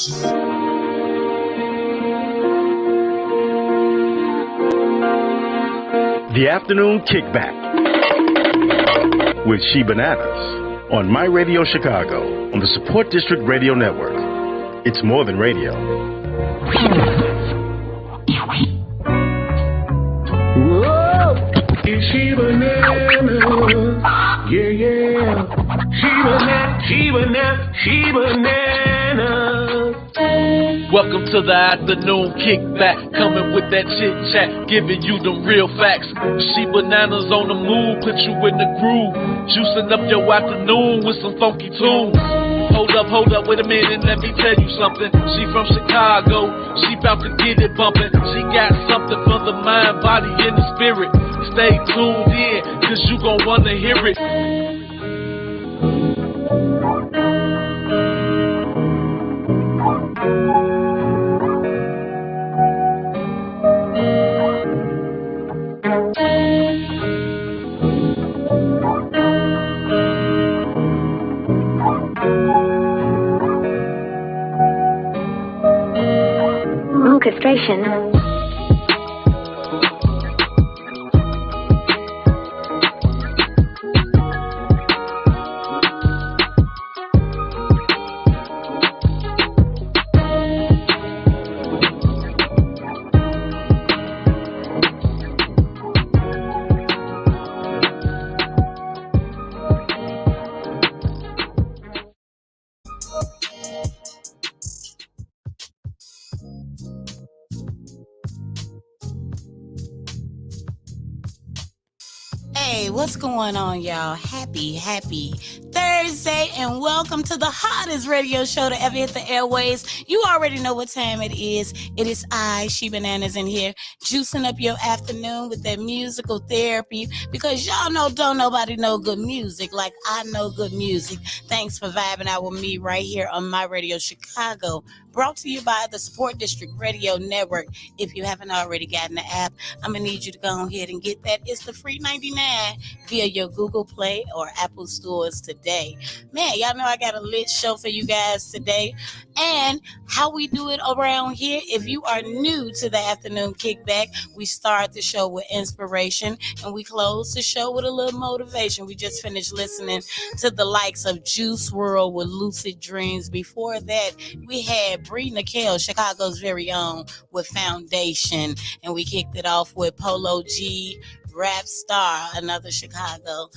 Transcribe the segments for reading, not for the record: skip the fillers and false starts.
The Afternoon Kickback with ChiBananas on My Radio Chicago on the Support District Radio Network. It's more than radio. Whoa, it's ChiBananas. Yeah, yeah. ChiBananas. Welcome to the Afternoon Kickback, coming with that chit chat, giving you the real facts. ChiBananas on the move, put you in the groove, juicing up your afternoon with some funky tunes. Hold up, wait a minute, let me tell you something. She from Chicago, she bout to get it bumpin'. She got something for the mind, body, and the spirit. Stay tuned in, cause you gon' wanna hear it. Orchestration. Hey, what's going on, y'all? Happy Thursday, and welcome to the hottest radio show to ever hit the airways. You already know what time it is. It is I, ChiBananas, in here, juicing up your afternoon with that musical therapy, because y'all know don't nobody know good music like I know good music. Thanks for vibing out with me right here on My Radio Chicago, brought to you by the Support District Radio Network. If you haven't already gotten the app, I'm going to need you to go ahead and get that. It's the free 99 via your Google Play or Apple stores today. Man, y'all know I got a lit show for you guys today. And how we do it around here, if you are new to the Afternoon Kickback, we start the show with inspiration and we close the show with a little motivation. We just finished listening to the likes of Juice WRLD with Lucid Dreams. Before that, we had Bree Nicole, Chicago's very own, with Foundation. And we kicked it off with Polo G, Rap Star, another Chicago,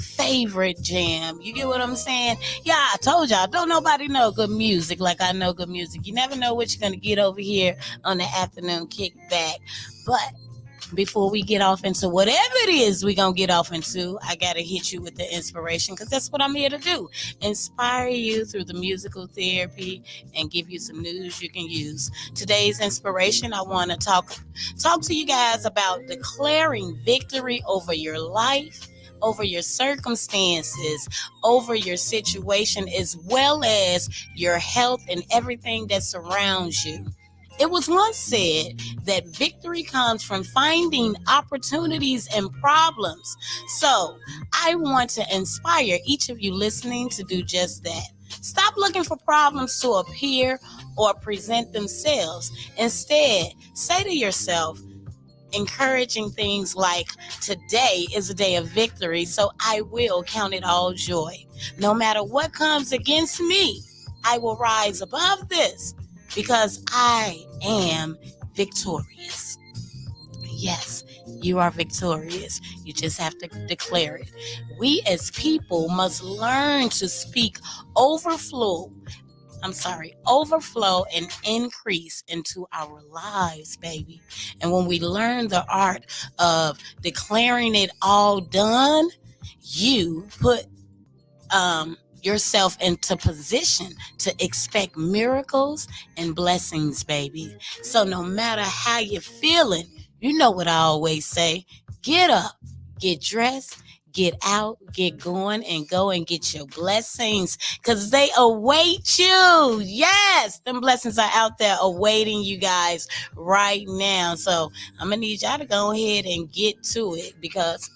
favorite jam. You get what I'm saying? Yeah, I told y'all, don't nobody know good music like I know good music. You never know what you're going to get over here on the Afternoon Kickback. But before we get off into whatever it is we're going to get off into, I got to hit you with the inspiration, because that's what I'm here to do. Inspire you through the musical therapy and give you some news you can use. Today's inspiration, I want to talk to you guys about declaring victory over your life, over your circumstances, over your situation, as well as your health and everything that surrounds you. It was once said that victory comes from finding opportunities and problems. So I want to inspire each of you listening to do just that. Stop looking for problems to appear or present themselves. Instead, say to yourself, encouraging things like, today is a day of victory, so I will count it all joy. No matter what comes against me, I will rise above this, because I am victorious. Yes, you are victorious. You just have to declare it. We as people must learn to speak overflow and increase into our lives, baby. And when we learn the art of declaring it all done, you put yourself into position to expect miracles and blessings, baby. So no matter how you're feeling, you know what I always say, get up, get dressed, get out, get going, and go and get your blessings, because they await you. Yes, them blessings are out there awaiting you guys right now. So I'm going to need y'all to go ahead and get to it, because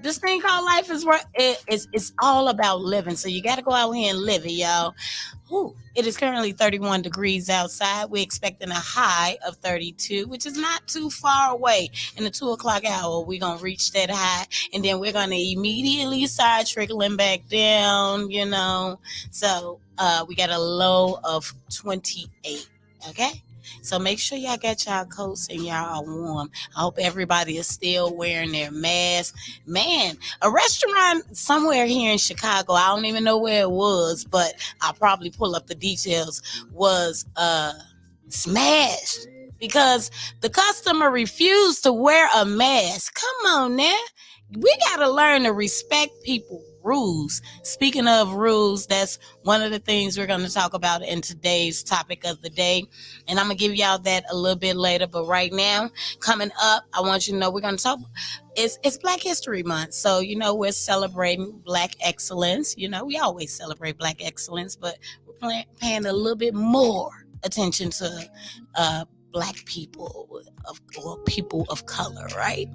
this thing called life is worth it's all about living. So you got to go out here and live it, y'all. Ooh, it is currently 31 degrees outside. We're expecting a high of 32, which is not too far away. In the 2 o'clock hour, we're going to reach that high, and then we're going to immediately start trickling back down, you know. So we got a low of 28, okay? So make sure y'all got y'all coats and y'all are warm. I hope everybody is still wearing their mask. Man, a restaurant somewhere here in Chicago, I don't even know where it was, but I'll probably pull up the details, was smashed because the customer refused to wear a mask. Come on now. We got to learn to respect people's rules. Speaking of rules, that's one of the things we're going to talk about in today's topic of the day. And I'm going to give y'all that a little bit later. But right now, coming up, I want you to know we're going to talk. It's Black History Month. So, you know, we're celebrating Black excellence. You know, we always celebrate Black excellence, but we're paying a little bit more attention to Black people or people of color, right?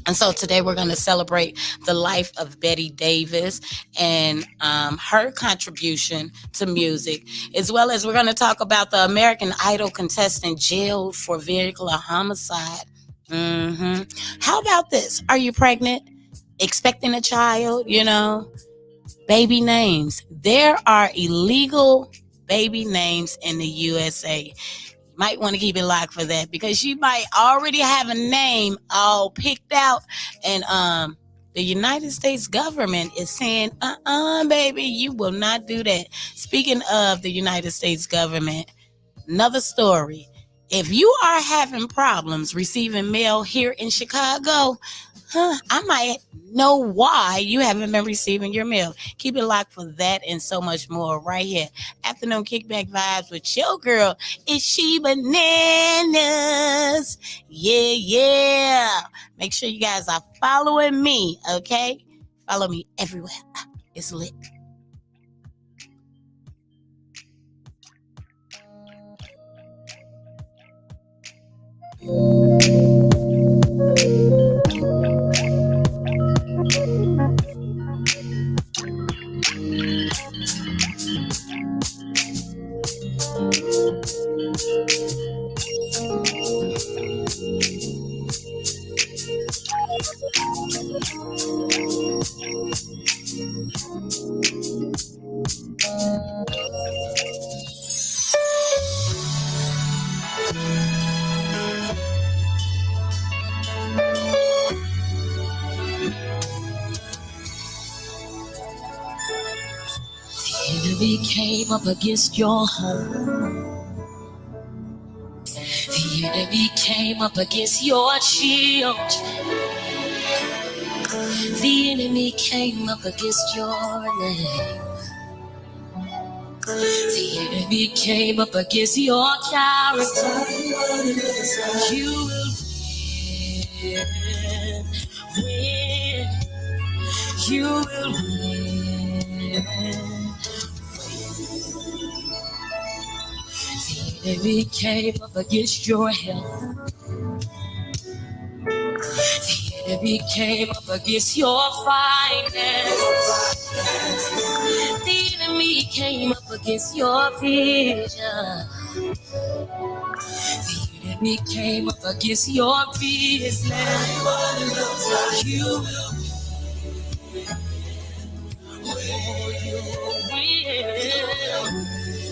And so today we're going to celebrate the life of Betty Davis and her contribution to music, as well as we're going to talk about the American Idol contestant jailed for vehicular homicide. How about this? Are you pregnant? Expecting a child? You know, baby names. There are illegal baby names in the USA. Might want to keep it locked for that because you might already have a name all picked out, and the United States government is saying, baby, you will not do that. Speaking of the United States government, another story. If you are having problems receiving mail here in Chicago, I might know why you haven't been receiving your mail. Keep it locked for that and so much more right here. Afternoon Kickback Vibes with your girl. It's ChiBananas. Yeah. Make sure you guys are following me, okay? Follow me everywhere. It's lit. enemy came up against your home. The enemy came up against your children. The enemy came up against your name. The enemy came up against your character. You will win. You will win. The enemy came up against your health. The enemy came up against your finances. The enemy came up against your vision. The enemy came up against your business. You will win.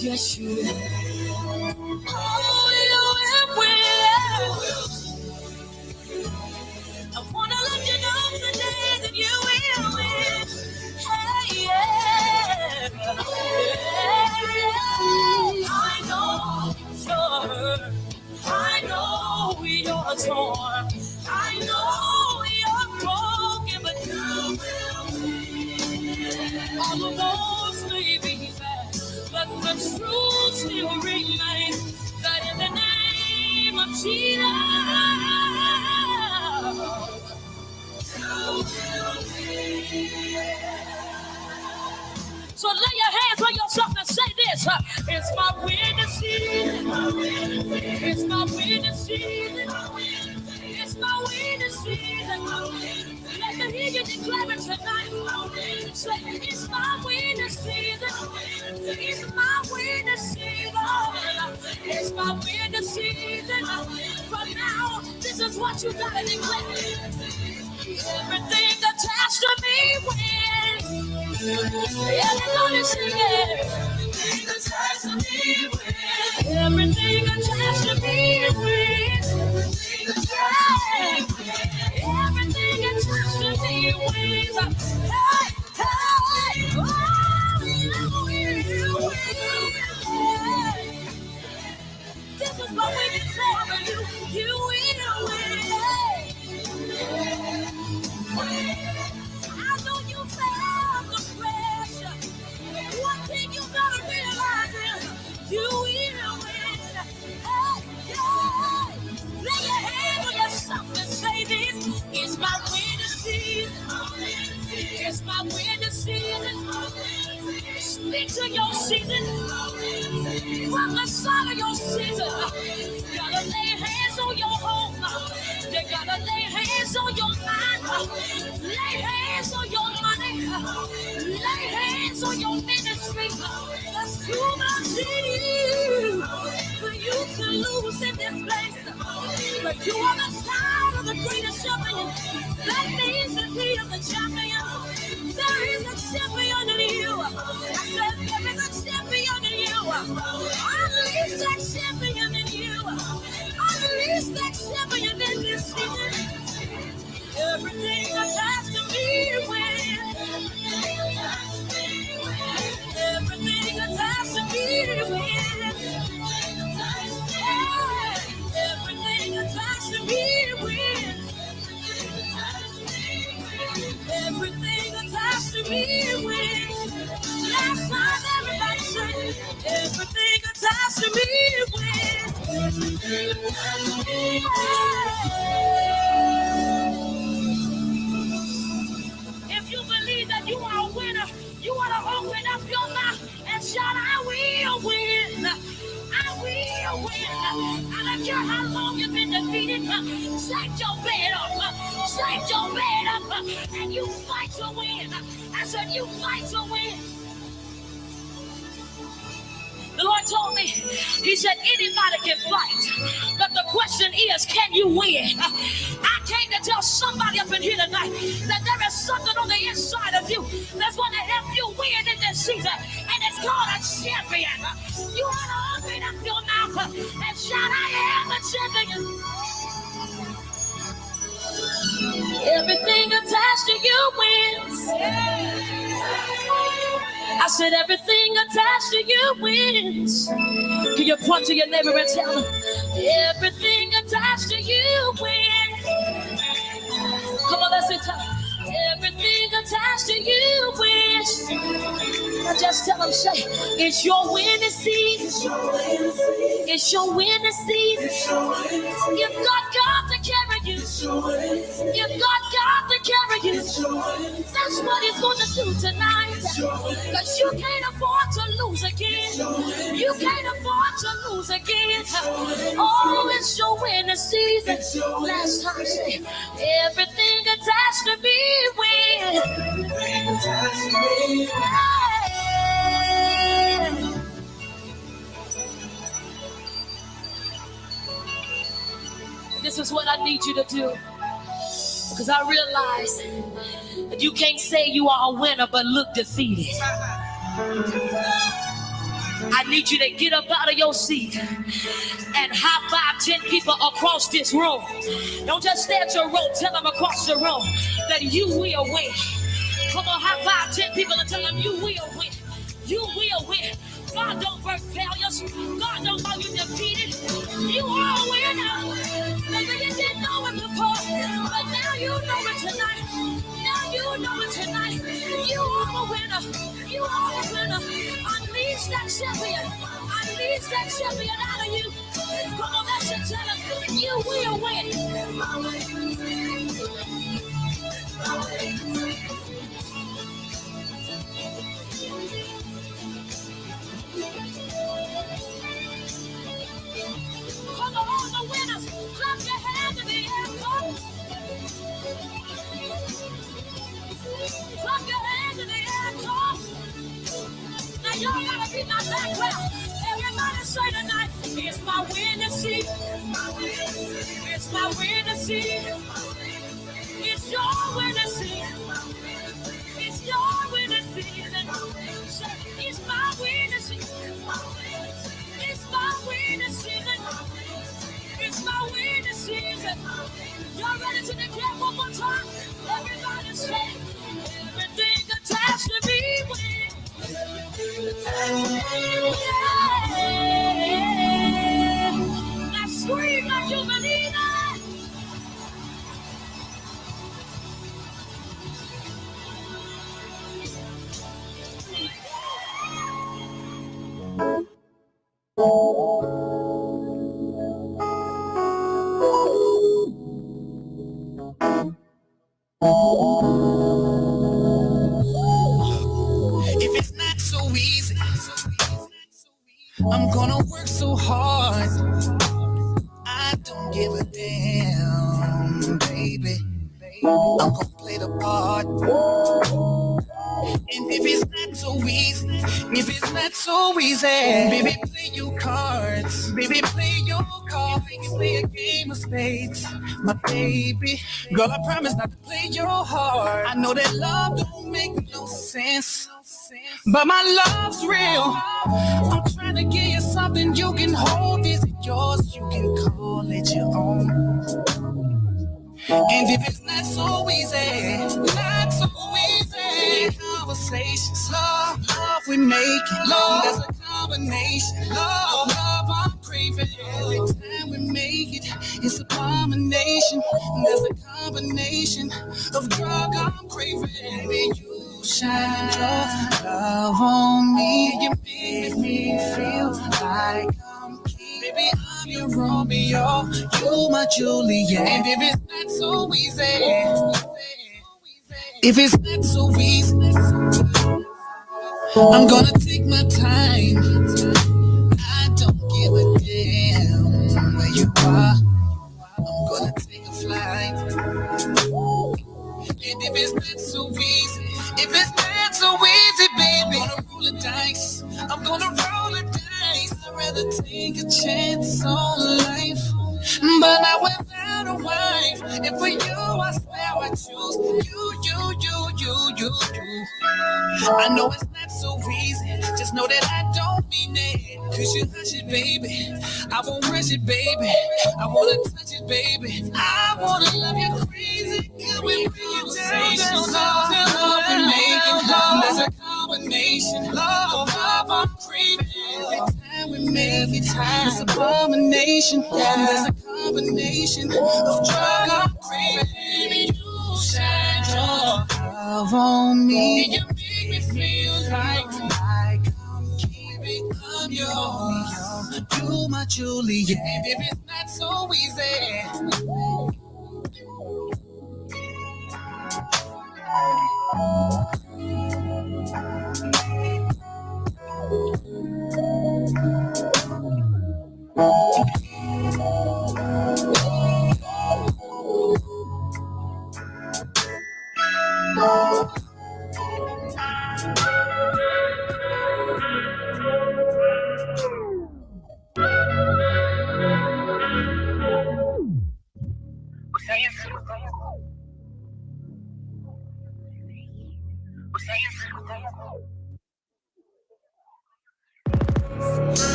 Yes, you will. Oh, you will. I want to let you know today that you will win. Hey, yeah. I know you're hurt. I know you're torn. I know you're broken, but you will win. All the walls may be back, but the truth still remains that in the name of Jesus. So lay your hands on yourself and say this. It's my winning season. It's my winning season. It's my winning season. Let to hear you declare it tonight. Say, it's my winning season. It's my winning season. It's my winning season. From now, this is what you gotta declare. Everything attached to me wins. Everybody sing it. Everything attached to me wins. Everything attached to me wins. Everything attached to me wins. Hey, hey, oh, you win. This is what we declare you. You will win. I know you felt the pressure. One thing you gotta realize is you will win. Hey, hey. Lay your hand on yourself and say this. It's my winning season. It's my winning season. Speak to your season. From the side of your season. You gotta lay hands on your home. You gotta lay hands on your mind. Lay hands on your money. Lay hands on your ministry. That's too much in you for you to lose in this place. But you are the child of the greatest champion. That means that he is the champion. There is a champion in you. I said there is a champion in you. Unleash that champion in you. Unleash that champion in this season. Everything attached to me wins. Everything attached to me wins. Everything attached to me wins. Everything attached to me wins. Last time everybody said, everything attached to me wins. Everything attached to me wins. If you believe that you are a winner, you want to open up your mouth and shout, I will win. I will win. I don't care how long you've been defeated. Shake your bed up. Shake your bed up. And you fight to win. I said you fight to win. The Lord told me, he said, anybody can fight. But the question is, can you win? I came to tell somebody up in here tonight that there is something on the inside of you that's going to help you win in this season. And it's called a champion. You want to open up your mouth and shout, I am a champion. Everything attached to you wins. I said everything attached to you wins. Can you point to your neighbor and tell them, everything attached to you wins. Come on, let's say, everything attached to you wins. Now just tell them, say, it's your winning season. It's your winning season. You've got God to carry you. You've got God to carry you. That's what he's going to do tonight. Because you can't afford to lose again. You can't afford to lose again. Oh, it's your winning season. Last time, say, everything attached to me wins. Everything attached to me wins. This is what I need you to do. Because I realize that you can't say you are a winner but look defeated. I need you to get up out of your seat and high five 10 people across this room. Don't just stay at your room. Tell them across the room that you will win. Come on, high five 10 people and tell them you will win. You will win. God don't birth failures. God don't know you defeated. You are a winner. Maybe you didn't know it before, but now you know it tonight. Now you know it tonight. You are a winner. You are a winner. Unleash that champion. Unleash that champion out of you. Come on, that's your challenge. You will win. Come on, all the winners, clap your hands in the air, come. y'all gotta be my background. Everybody say tonight, it's my winning season. It's my winning season. It's your winning season. It's your winning season. It's my winning season. It's my winning season. It's my winning season. Y'all ready to declare one more time? Everybody say, everything attached to me wins. Yeah. Now scream like you believe it. If it's not so easy, I'm gonna work so hard. I don't give a damn, baby. I'm gonna play the part. And if it's not so easy, baby, play your cards. Baby, play your cards. Play a game of spades, my baby. Girl, I promise not to play your heart. I know that love don't make no sense, but my love's real. I'm trying to give you something you can hold. Is it yours? You can call it your own. And if it's not so easy, conversations, love we make it. Love, that's a combination. Love, I'm craving. Every time we make it, it's abomination. There's a combination of drug I'm craving. Baby, you shine your love on me. You make me feel like I'm king. Baby, I'm your Romeo, you my Juliet. And if it's not so easy, I'm gonna take my time. I don't give a damn where you are. I'm gonna take a flight. And if it's not so easy, baby, I'm gonna roll the dice. I'd rather take a chance on life, but not without a wife. And for you, I swear I choose you. I know it's not so easy, just know that I don't mean it. Cause you hush it, baby, I won't rush it, baby. I wanna touch it, baby, I wanna love you crazy. Can we bring you down, love and make it love. There's a combination, love, I'm craving. Every time we make it, it's a combination. There's a combination of drug I'm craving. Baby, you shine your love on me. You make me feel like I'm keeping up you my Juliet. And if it's not so easy,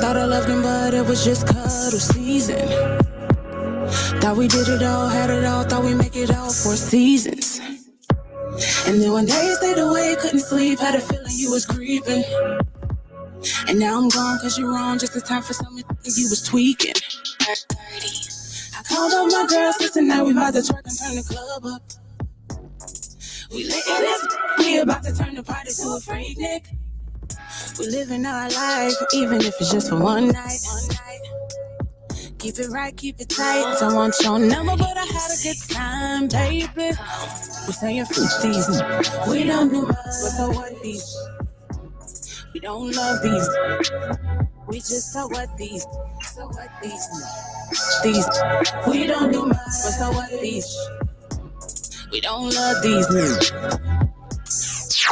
Thought I loved him, but it was just cuddle season. Thought we did it all, had it all, thought we make it all for seasons. And then one day you stayed away, couldn't sleep, had a feeling you was creeping. And now I'm gone cause you're wrong, just in time for something you was tweaking. I called up my girls, listen, now we about to twerk and turn the club up. We lit in this, we about to turn the party to a freak nick. We living our life, even if it's just for one night. Keep it right, keep it tight. Don't want your number, but I had a good time, baby. We're saying fruit season. We don't do much, but so what these? We don't love these. We just so what these? So what these? These. We don't do much, but so what these? We don't love these niggas.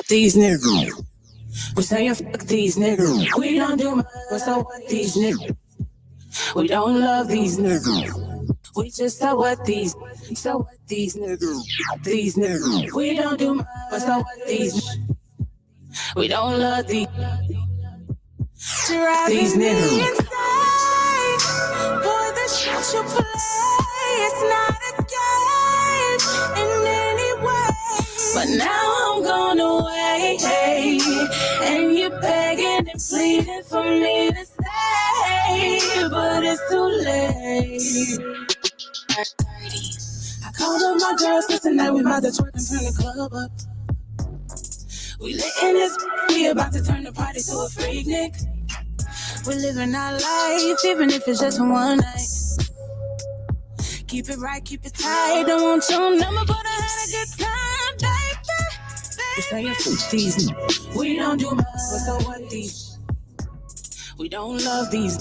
These niggas. We saying fuck these niggas. We don't do much, but so what these niggas. We don't love these niggas. We just so what these niggas. These niggas. We don't do much, but so what these. We don't love these niggas. Inside. Boy, the shit you play, it's not a game in any way. But now I'm gone away, and you're begging and pleading for me to stay, but it's too late. I called up my girls, cause tonight we about to twerk and turn the club up. We lit in this, we about to turn the party to a freak nick. We're living our life, even if it's just for one night. Keep it right, keep it tight. Don't want your number, but I had a good time, baby. We saying fuck these. We don't do much, but so what these. We don't love these.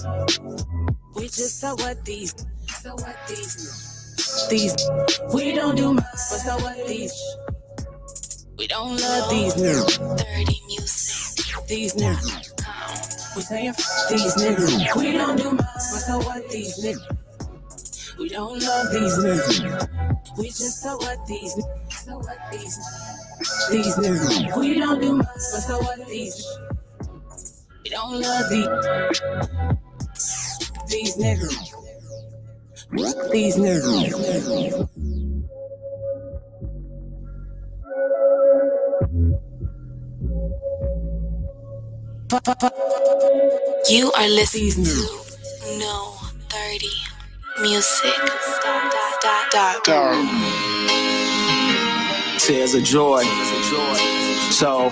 We just so what these. So what these. These. We don't do much, but so what these. We don't love these niggas. Dirty music. These niggas. We saying fuck these niggas. We don't do much, but so what these niggas. We don't love these niggas. We just so what these niggas. So what these niggas. We don't do much, but so what these. We don't love these niggas. These niggas. You are listening to No 30 Music. Tears of joy. So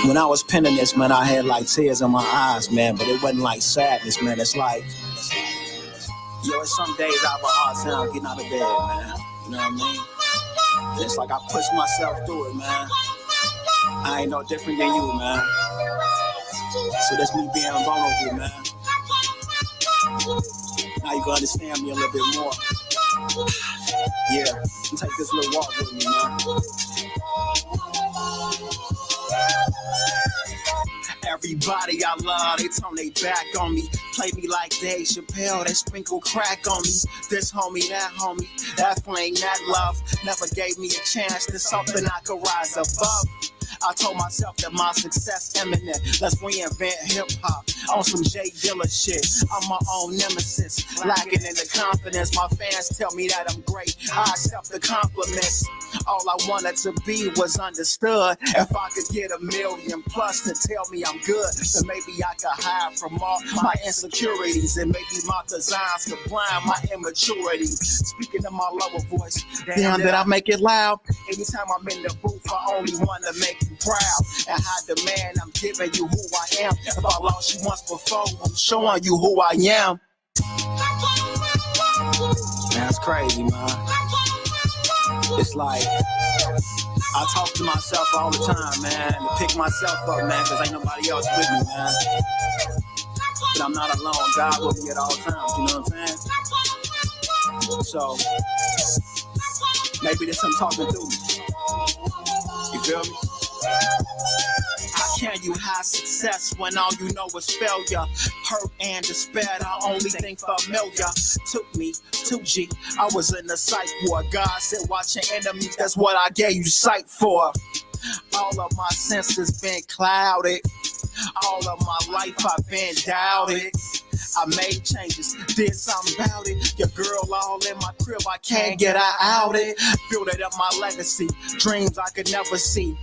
when I was penning this, man, I had like tears in my eyes, man, but it wasn't like sadness, man. It's like, it's some days I have a hard time getting out of bed, man. You know what I mean? And it's like I push myself through it, man. I ain't no different than you, man. So that's me being vulnerable, man. Now you can understand me a little bit more. Yeah, take this little walk with me, man. Everybody I love, they turn their back on me. Play me like Dave Chappelle, they sprinkle crack on me. This homie, that flame, that love never gave me a chance to something I could rise above. I told myself that my success imminent. Let's reinvent hip-hop on some Jay Dilla shit. I'm my own nemesis, lacking in the confidence. My fans tell me that I'm great. I accept the compliments. All I wanted to be was understood. If I could get 1 million plus to tell me I'm good, then maybe I could hide from all my insecurities, and maybe my designs could blind my immaturity. Speaking of my lower voice, damn, did I make it loud? Anytime I'm in the booth, I only want to make you proud. And how demand I'm giving you who I am. If I lost you once before, I'm showing you who I am. That's crazy, man. It's like I talk to myself all the time, man, to pick myself up, man, because ain't nobody else with me, man. But I'm not alone. God with me at all times, you know what I'm saying? So maybe this I'm talking through me. You feel me? How can you have success when all you know is failure? Hurt and despair, I only think familiar. Took me 2G, I was in the psych ward. God said, watch your enemies, that's what I gave you sight for. All of my senses been clouded. All of my life I've been doubted. I made changes, did something about it. Your girl all in my crib, I can't get her out it. Building up my legacy, dreams I could never see.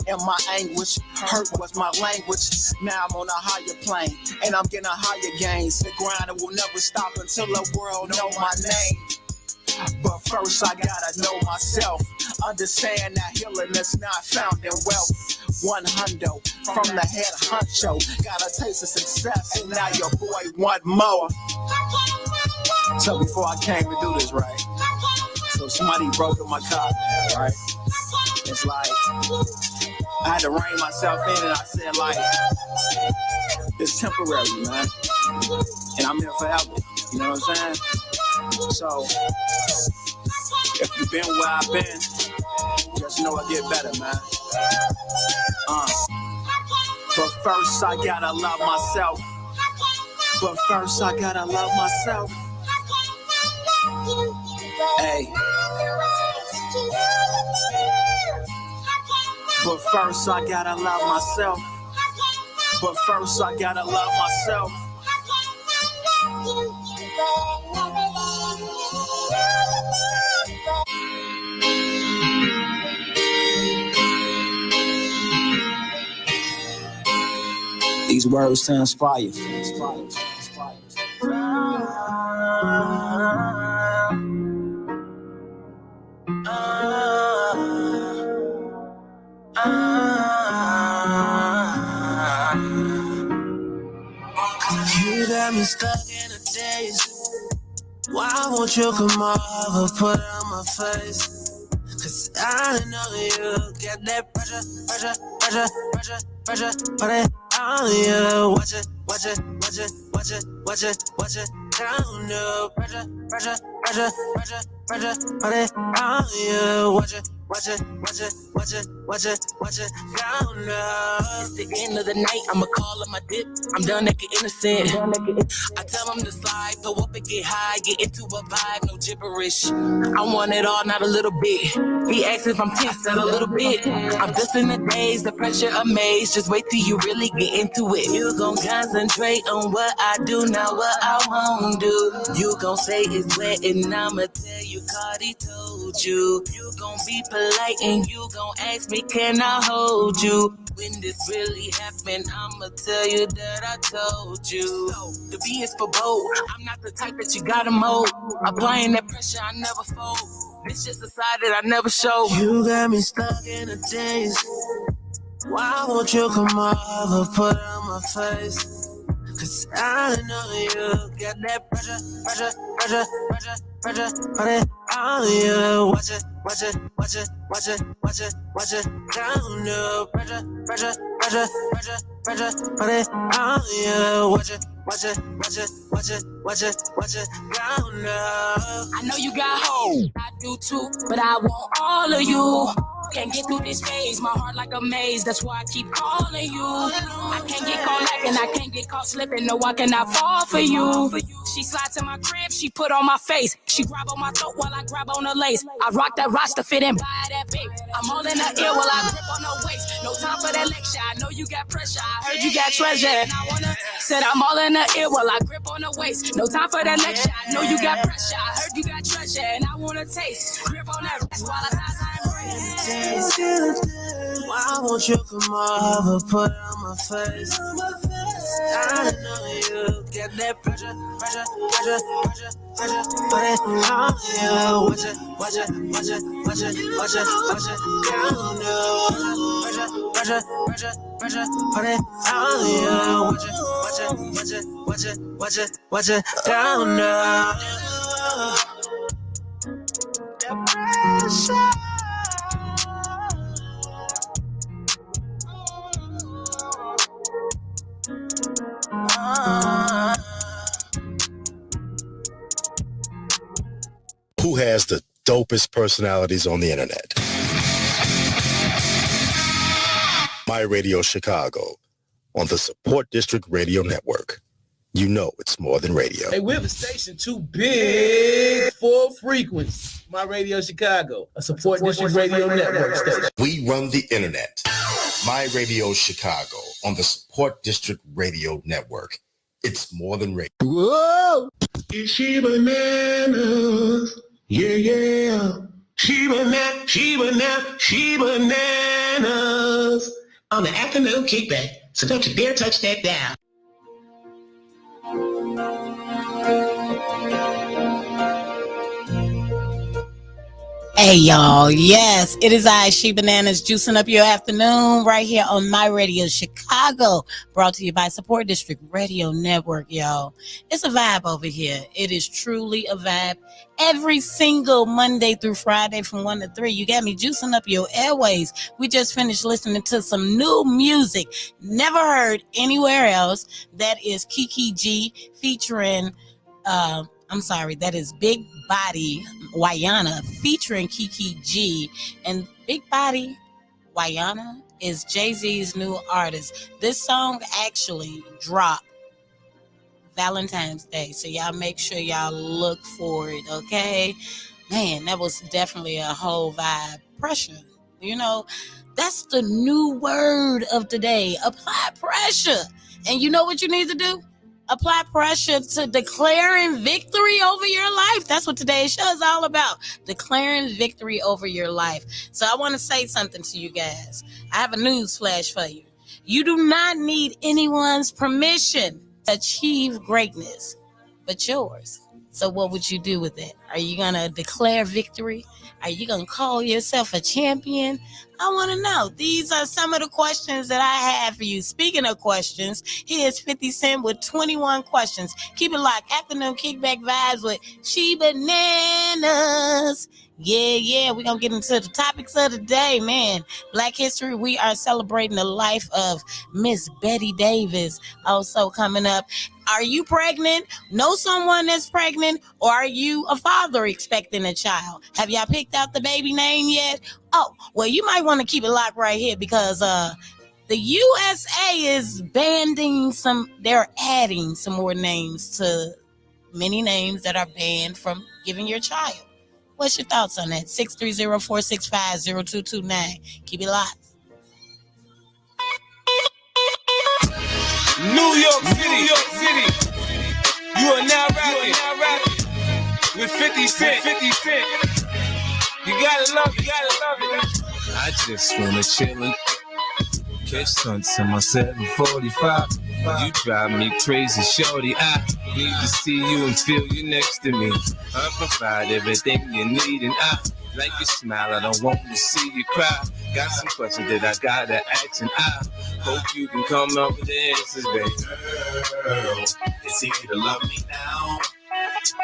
In my anguish, hurt was my language. Now I'm on a higher plane, and I'm getting higher gains. The grind will never stop until the world know my name. But first I gotta know myself. Understand that healing is not found in wealth. 100 from the head honcho. Got a taste of success, and now your boy want more. So before I came to do this, right? So somebody broke in my car, man, right? It's like I had to rein myself in, and I said, like, it's temporary, man. And I'm here forever. You know what I'm saying? So if you've been where I've been, just know I get better, man. But first I gotta love myself. But first I gotta love myself. Hey. But first I gotta love myself. But first I gotta love myself. These words to inspire. You got me stuck in a daze. Why won't you come over, put it on my face? Cause I know you get that pressure, put it on you. Watch it down, no pressure, put it on you. Watch it down, no. It's the end of the night, I'ma call on my dip. I'm done acting innocent. I tell him to slide, go up and get high, get into a vibe, no gibberish. I want it all, not a little bit. He asks if I'm tense, I said a little bit. I'm just in the days, the pressure amazed. Just wait till you really get into it. You gon' concentrate on what I do, not what I won't do. You gon' say it's wet and I'ma tell you Cardi told you. You gon' be polite and you gon' ask me can I hold you. When this really happened, I'ma tell you that I told you. The B is for bold. I'm not the type that you gotta mold. Applying that pressure, I never fold. It's just a side that I never show. You got me stuck in a daze. Why won't you come over, put it on my face? Cause I know you got that pressure, put it on you. Watch it down, no pressure, put it on you. Watch it down, no. I know you got hope, I do too, but I want all of you. Can't get through this phase, my heart like a maze, that's why I keep calling you. I can't get caught lacking, I can't get caught slipping, no I cannot fall for you. She slides to my crib, she put on my face, she grab on my throat while I grab on her lace. I rock that roster fit and buy that babe. I'm all in her ear while I grip on her waist. No time for that lecture, I know you got pressure, I heard you got treasure. And I wanna, said I'm all in her ear while I grip on her waist. No time for that lecture, I know you got pressure, I heard you got treasure. And I wanna taste, grip on that rest while I embrace. Why won't you come over, put it on my face? I know you get that pressure, put it on you. Watch it down, no. Pressure, put it on you. Watch it down, no. That pressure. Who has the dopest personalities on the internet? My Radio Chicago on the Support District Radio Network. You know it's more than radio. Hey, we're the station too big for frequency. My Radio Chicago, a Support District Radio Network station. We run the internet. My Radio Chicago on the Support District Radio Network. It's more than radio. Whoa! It's ChiBananas. Yeah. ChiBananas on the afternoon kickback. So don't you dare touch that dial. Hey y'all, yes, it is I, ChiBananas, juicing up your afternoon right here on My Radio Chicago, brought to you by Support District Radio Network, y'all. It's a vibe over here. It is truly a vibe. Every single Monday through Friday from 1 to 3, you got me juicing up your airways. We just finished listening to some new music, never heard anywhere else. That is Kiki G featuring, that is Big Body Wayana featuring Kiki G. And Big Body Wayana is Jay-Z's new artist. This song actually dropped Valentine's Day, so y'all make sure y'all look for it, okay? Man, that was definitely a whole vibe. Pressure, you know, that's the new word of today. Apply pressure. And you know what you need to do? Apply pressure to declaring victory over your life. That's what today's show is all about. Declaring victory over your life. So I want to say something to you guys. I have a news flash for you. You do not need anyone's permission to achieve greatness but yours. So what would you do with it? Are you going to declare victory? Are you going to call yourself a champion? I want to know. These are some of the questions that I have for you. Speaking of questions, here's 50 Cent with 21 questions. Keep it locked. Afternoon Kickback Vibes with ChiBananas. Yeah. We're going to get into the topics of the day, man. Black History, we are celebrating the life of Miss Betty Davis. Also coming up, are you pregnant? Know someone that's pregnant? Or are you a father expecting a child? Have y'all picked out the baby name yet? Oh, well, you might want to keep it locked right here because the USA is they're adding some more names to many names that are banned from giving your child. What's your thoughts on that? 630-465-0229. Keep it locked. New York City. You are now rapping with 50 Cent. You gotta love it. I just wanna chill and catch stunts in my 745. You drive me crazy, shorty. I need to see you and feel you next to me. I provide everything you need, and I like your smile. I don't want to see you cry. Got some questions that I gotta ask, and I hope you can come up with the answers, baby. Girl, it's easy to love me now.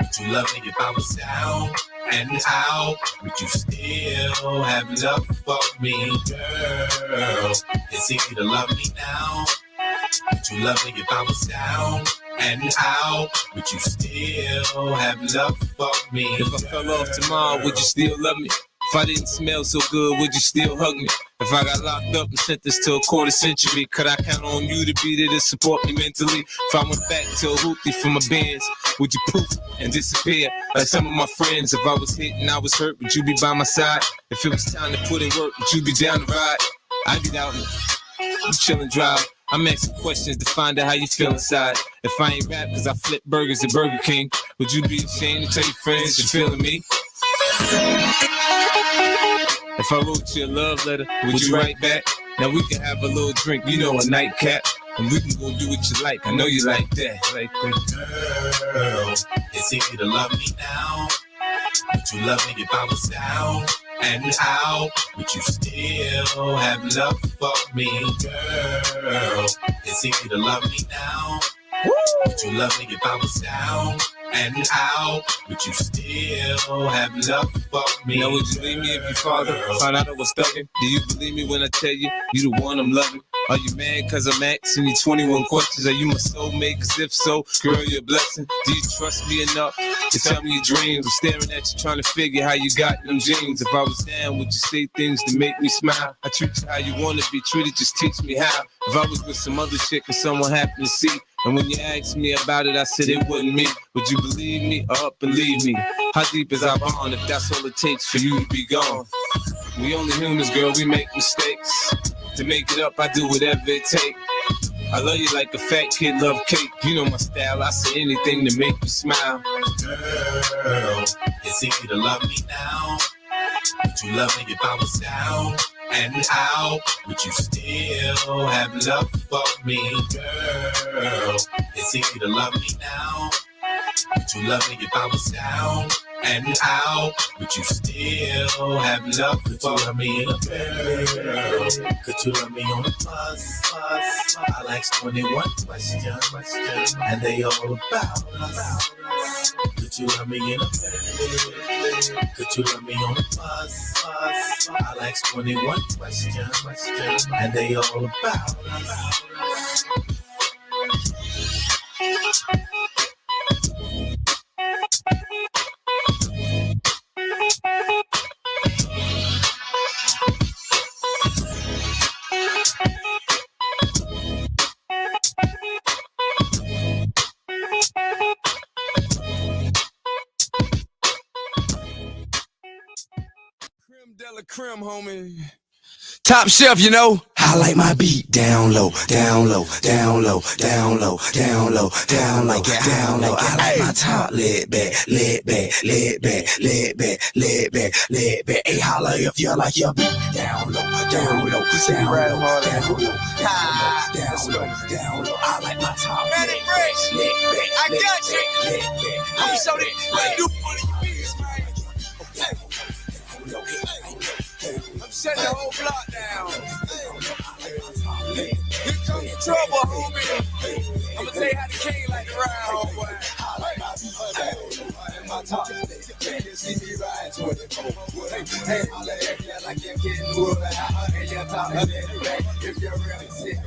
Would you love me if I was down? And how would you still have love for me? Girl, it's easy to love me now. Would you love me if I was down? And how would you still have love for me? If I fell off tomorrow, would you still love me? If I didn't smell so good, would you still hug me? If I got locked up and sentenced to a quarter century, could I count on you to be there to support me mentally? If I went back to a hoopty for my bands, would you poof and disappear like some of my friends? If I was hit and I was hurt, would you be by my side? If it was time to put in work, would you be down to ride? I'd get out and chill and drive. I'm asking questions to find out how you feel inside. If I ain't rap cause I flip burgers at Burger King, would you be ashamed to tell your friends that you're feeling me? If I wrote you a love letter, would you write back? Now we can have a little drink, you know, a nightcap. And we can go do what you like, I know you like that. Girl, it's easy to love me now. Would you love me if I was down? And how would you still have love for me? Girl, it's easy to love me now. Would you love me if I was down? And how would you still have love for me? Now would you leave me if your father found out I was thugging? Do you believe me when I tell you, you the one I'm loving? Are you mad cause I'm asking you 21 questions? Are you my soulmate? Cause if so, girl, you're a blessing. Do you trust me enough to tell me your dreams? I'm staring at you trying to figure how you got them jeans. If I was down, would you say things to make me smile? I treat you how you want to be treated, just teach me how. If I was with some other chick and someone happened to see, and when you asked me about it, I said it wasn't me. Would you believe me or up and leave me? How deep is our bond if that's all it takes for you to be gone? We only humans, girl, we make mistakes. To make it up, I do whatever it takes. I love you like a fat kid love cake. You know my style, I say anything to make you smile. Girl, it's easy to love me now. Would you love me if I was down? And how would you still have love for me? Girl, it's easy to love me now. Would you love me if I was down? And how would you still have love for me? Girl, could you love me on the bus? I'll ask 21 questions, and they all about us. Could you love me in a bed? Could you love me on the bus? I'll ask 21 questions, and they all about us. Creme, homie. Top shelf, you know. I like my beat down low, down low, down low, down low, down low, down like it, down low. I like my top laid back, laid back, laid back, laid back, laid back, laid back. Hey, holla if you like your beat down low, down low, down low, down low, down low, down low. I like my top laid back, laid back. I got you. I'm so that I do want you beats, man. I'm shutting the whole block down. Here comes the trouble, homie. I'ma tell you how the king like to ride, homeboy. My top, see me ride 24. Hey, holla at you like you're getting wood. Hey, your top is in the back. If you're really sick,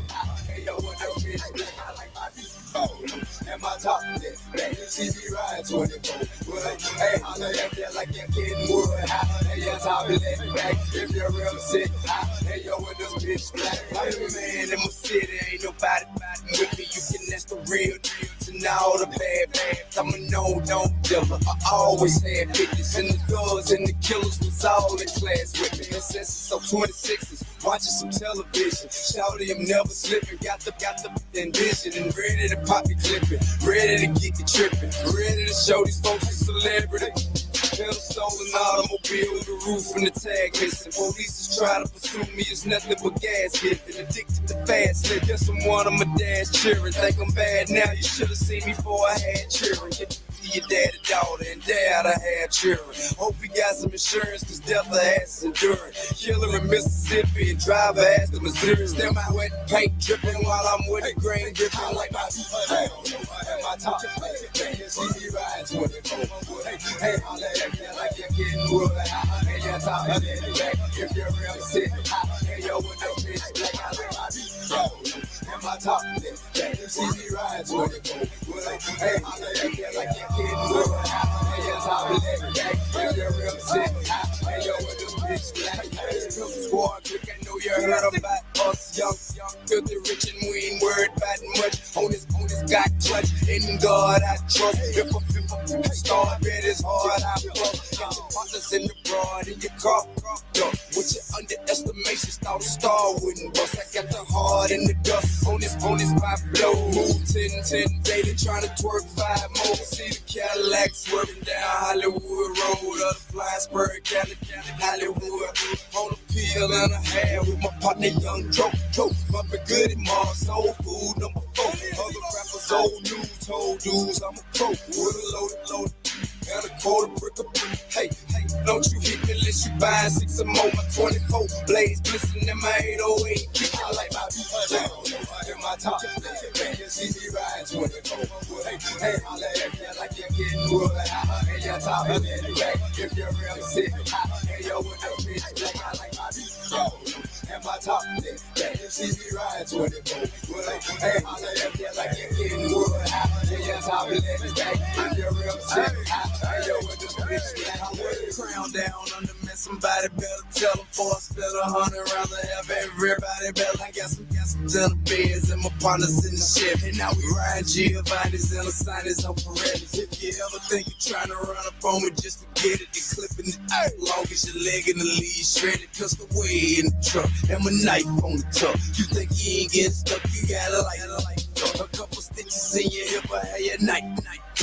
hey, yo, what the bitch black? I like my beat. And my top, see me ride 24. Hey, holla at you like you're getting wood. Hey, your top is in the back. If you're really sick, hey, yo, what the bitch black? I'm the man in my city, ain't nobody fighting with me. You can that's the real deal. Now the bad, I'm a no dealer. I always had 50s and the thugs and the killers was all in class with me. Since so 26s, watching some television. Shouty, I'm never slipping. Got the envision and ready to pop the clipping, ready to get the tripping, ready to show these folks a celebrity. Hell, stolen automobile with the roof and the tag missing. Police is trying to pursue me, it's nothing but gas giving. Addicted to fast living, just someone on my dad's cheering. Think I'm bad now, you should have seen me before I had cheering. Your daddy, daughter, and dad, I had cheering. Hope you got some insurance, cause death ass enduring. Killer in Mississippi and driver ass to Missouri. Still my wet paint dripping while I'm with the grain dripping like my my top. You see me ride 24. Hey, holla at me like you're getting wood. Hey, your top is in the back. If you're real sick, hey, yo, with no bitch black, I like my beat. And my top, you see me ride 24. Hey, holla at me like you're getting wood. Hey, your top is in the back. If you're real sick, hey, yo, with no bitch black. It's Cook Squad, quick, I know you heard about us, young, filthy rich, and we ain't worried about much. On this got clutch, in God I trust. If a star bet is hard, I bust. Got your partners in the broad in your car. With your underestimations, thought a star wouldn't bust. I got the heart in the dust. On this my blow. Move 10 daily, trying to twerk 5 more. See the Cadillac swerving down Hollywood Road. Other flying spur, Cali, Hollywood. On a pill and a half with my partner Young Joe. Bumping good in Mars, soul food number 4. Other rappers, old news, told dudes I'm a pro. With a loaded. And a quarter brick of brick. Hey, don't you hit me unless you buy 6 or more. My 24 blades glisten in my 808. I like my beat down in my top. You see me ride 24. Hey, holla at me like you're getting wood. Hey, your top is in the back. If you're real sick, hey, yo, with no bitch black, I like my beat down in my top. You see me ride 24. Hey, holla at me like you're getting wood. Hey, your top is in the back. If you're real sick, hey, yo, with this bitch black, I wear the crown down under me. Somebody better tell them before I spend 100 rounds. I have everybody better. I got some dinner beds and my partners in the ship. And now we ride Giovanni's and the signers on Pirellis. If you ever think you're trying to run up on me, just forget it. You're clipping it out. Long as your leg in the lead shredded. Pistol way in the truck and my knife on the top. You think you ain't getting stuck, you gotta light a couple stitches in your hip, I had your night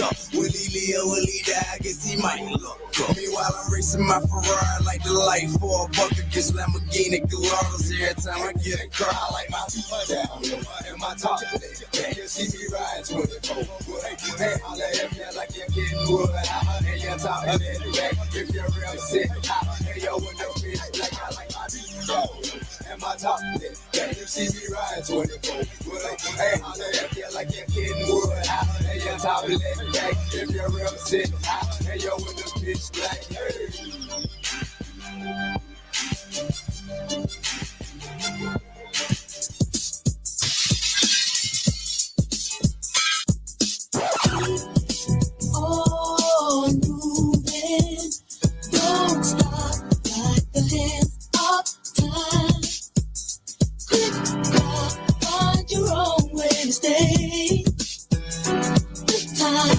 up. Will he live, will he die? I guess he might look up. Meanwhile, I'm racing my Ferrari like the light for a buck against Lamborghini Galatas. Every time I get a car, I like my feet down in my top. You see me ride 24. Hey, holla at me like you're getting wood. Hey, your top is in the back. If you're real sick, hey, yo, with no bitch black, I like my beat down in my top. You see me ride 24. Hey, holla at me like you're getting wood. Hey, your top is in the back. If you're real sick, hey, yo, with no bitch black. Oh, moving, don't stop like the hands of time. Click, find your own way to stay. The time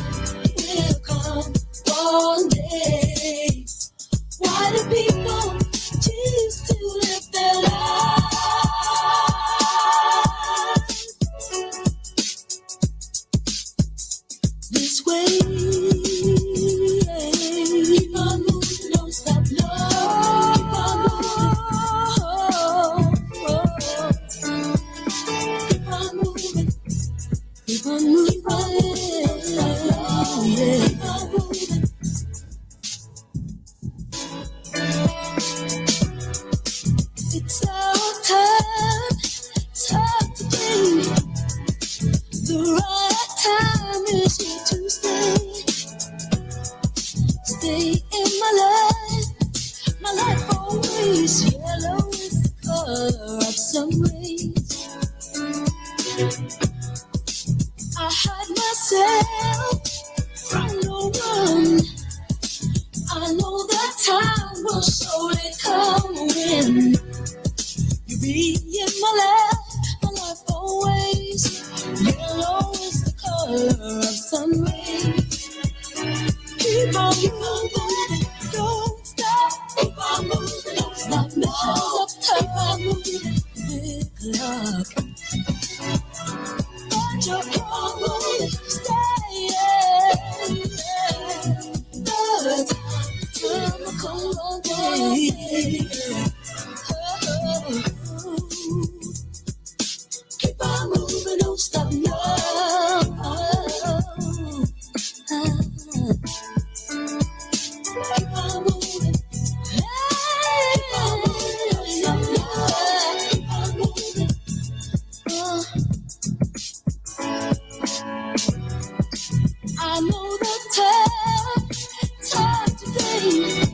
will come one day. Why do people cheat? way. Keep on moving, don't stop, no. Keep on moving. Keep on moving. Keep on moving. It's our time today. The right time is here to stay. Stay in my life always. Yellow is the color of sun rays. I hide myself from no one. I know that time will surely come when you be in my life always. Yellow is the color of sun rays. Keep on moving, don't stop. Keep on moving, don't stop. No, keep on moving, big luck. But you're on moving, stay. The time will come one day. Keep on moving, don't stop, no. Keep on moving. Keep on moving, don't stop, no. Keep on moving. I know the time today.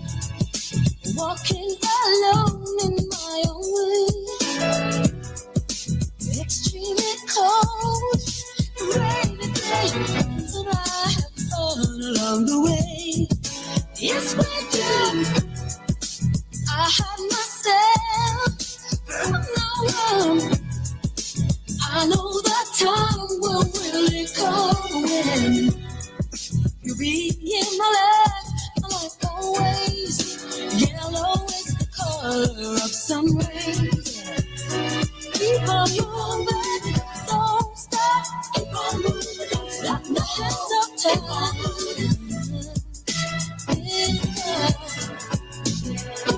Walking alone in my own way. Extremely cold, rainy days, and I have fun along the way. It's winter. I hide myself from no one. I know that time will really come when you be in my life always. Yellow is the color of sun rays. Keep on moving, don't stop. Keep on moving, don't stop. No hands up, keep on moving.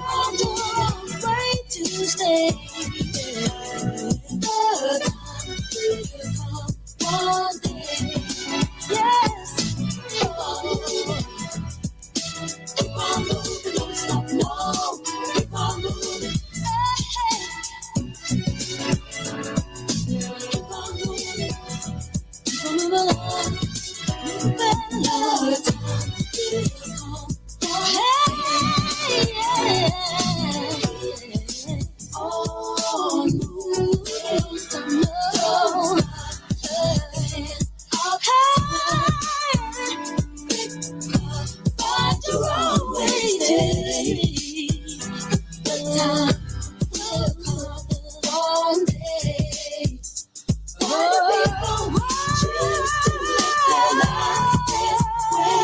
I'm afraid to stay. The time will come one day. Yes. Keep on moving, don't stop. No, keep on moving. Hey. Keep on moving. Keep on moving along. Moving along. The time will come. Hey, yeah. Oh, move, don't stop. No. Find your own way. The time will come one day. When the people choose to live their lives this way.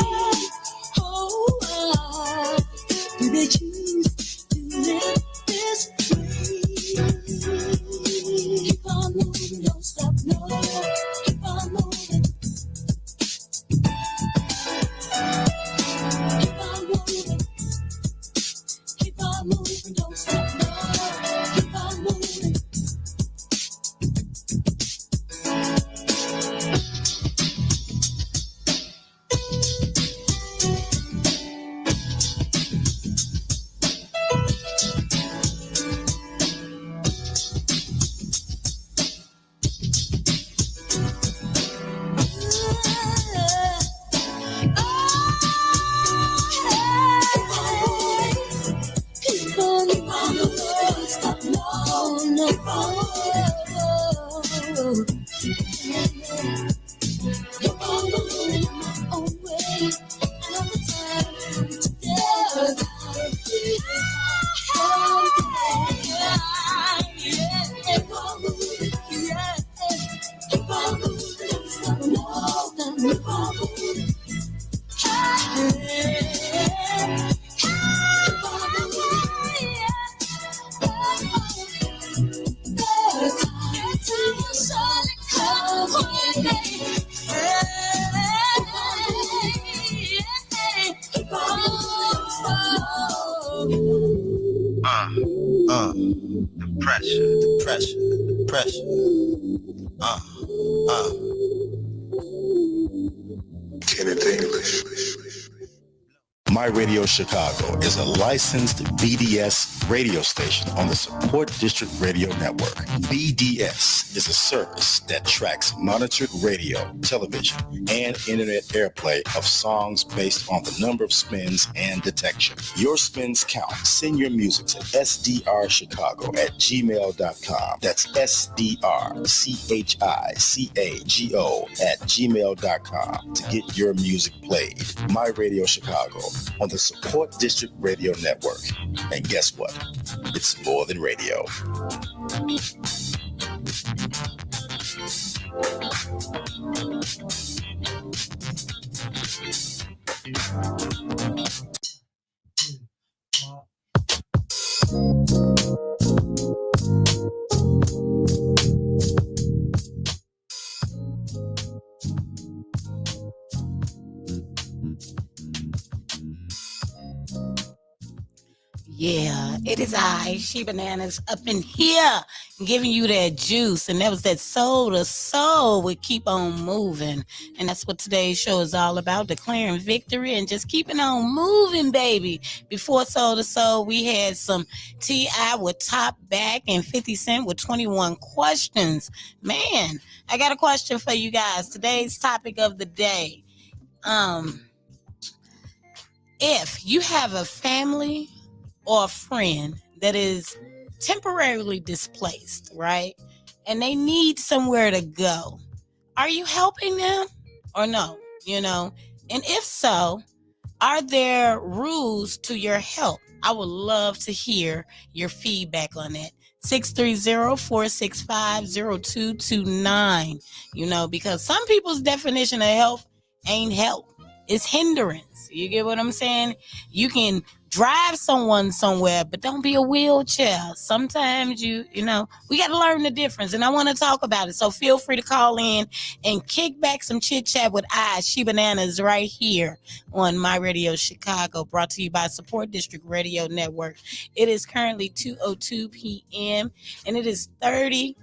Oh, why do they choose to live this way? Keep on moving, don't stop, no. Keep on moving. Keep on moving. Keep on moving, don't stop, no. Keep on moving. Keep on moving, don't stop, no. Keep on moving my own way. Another time together. Keep on moving, yeah. Keep on moving, don't stop, no. Keep on moving. The pressure. Kenneth English. My Radio Chicago is a licensed BDS radio station on the Support District Radio Network. BDS is a service that tracks monitored radio, television, and internet airplay of songs based on the number of spins and detection. Your spins count. Send your music to sdrchicago@gmail.com. That's sdrchicago@gmail.com to get your music played. My Radio Chicago on the Support District Radio Network. And guess what? It's more than radio. Yeah, it is I, ChiBananas, up in here giving you that juice. And that was that soul to soul would keep on moving. And that's what today's show is all about, declaring victory and just keeping on moving, baby. Before Soul to Soul, we had some T.I. with Top Back and 50 Cent with 21 Questions. Man, I got a question for you guys. Today's topic of the day. If you have a family or a friend that is temporarily displaced, right? And they need somewhere to go. Are you helping them or no? You know, and if so, are there rules to your help? I would love to hear your feedback on that. 630-465-0229. You know, because some people's definition of help ain't help. It's hindrance. You get what I'm saying? You can drive someone somewhere, but don't be a wheelchair. Sometimes you know, we got to learn the difference, and I want to talk about it. So feel free to call in and kick back some chit chat with ChiBananas right here on My Radio Chicago, brought to you by Support District Radio Network. It is currently 2:02 p.m. and it is 32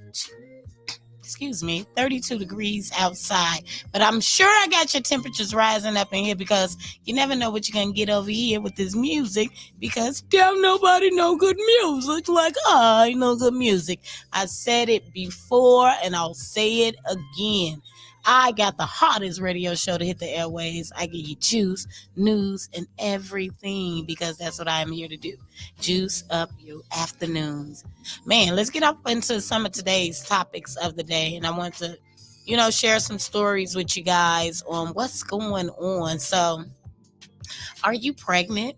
degrees outside. But I'm sure I got your temperatures rising up in here, because you never know what you're going to get over here with this music, because damn nobody know good music like I know good music. I said it before and I'll say it again. I got the hottest radio show to hit the airwaves. I give you juice, news, and everything, because that's what I'm here to do. Juice up your afternoons. Man, let's get up into some of today's topics of the day. And I want to, you know, share some stories with you guys on what's going on. So, are you pregnant?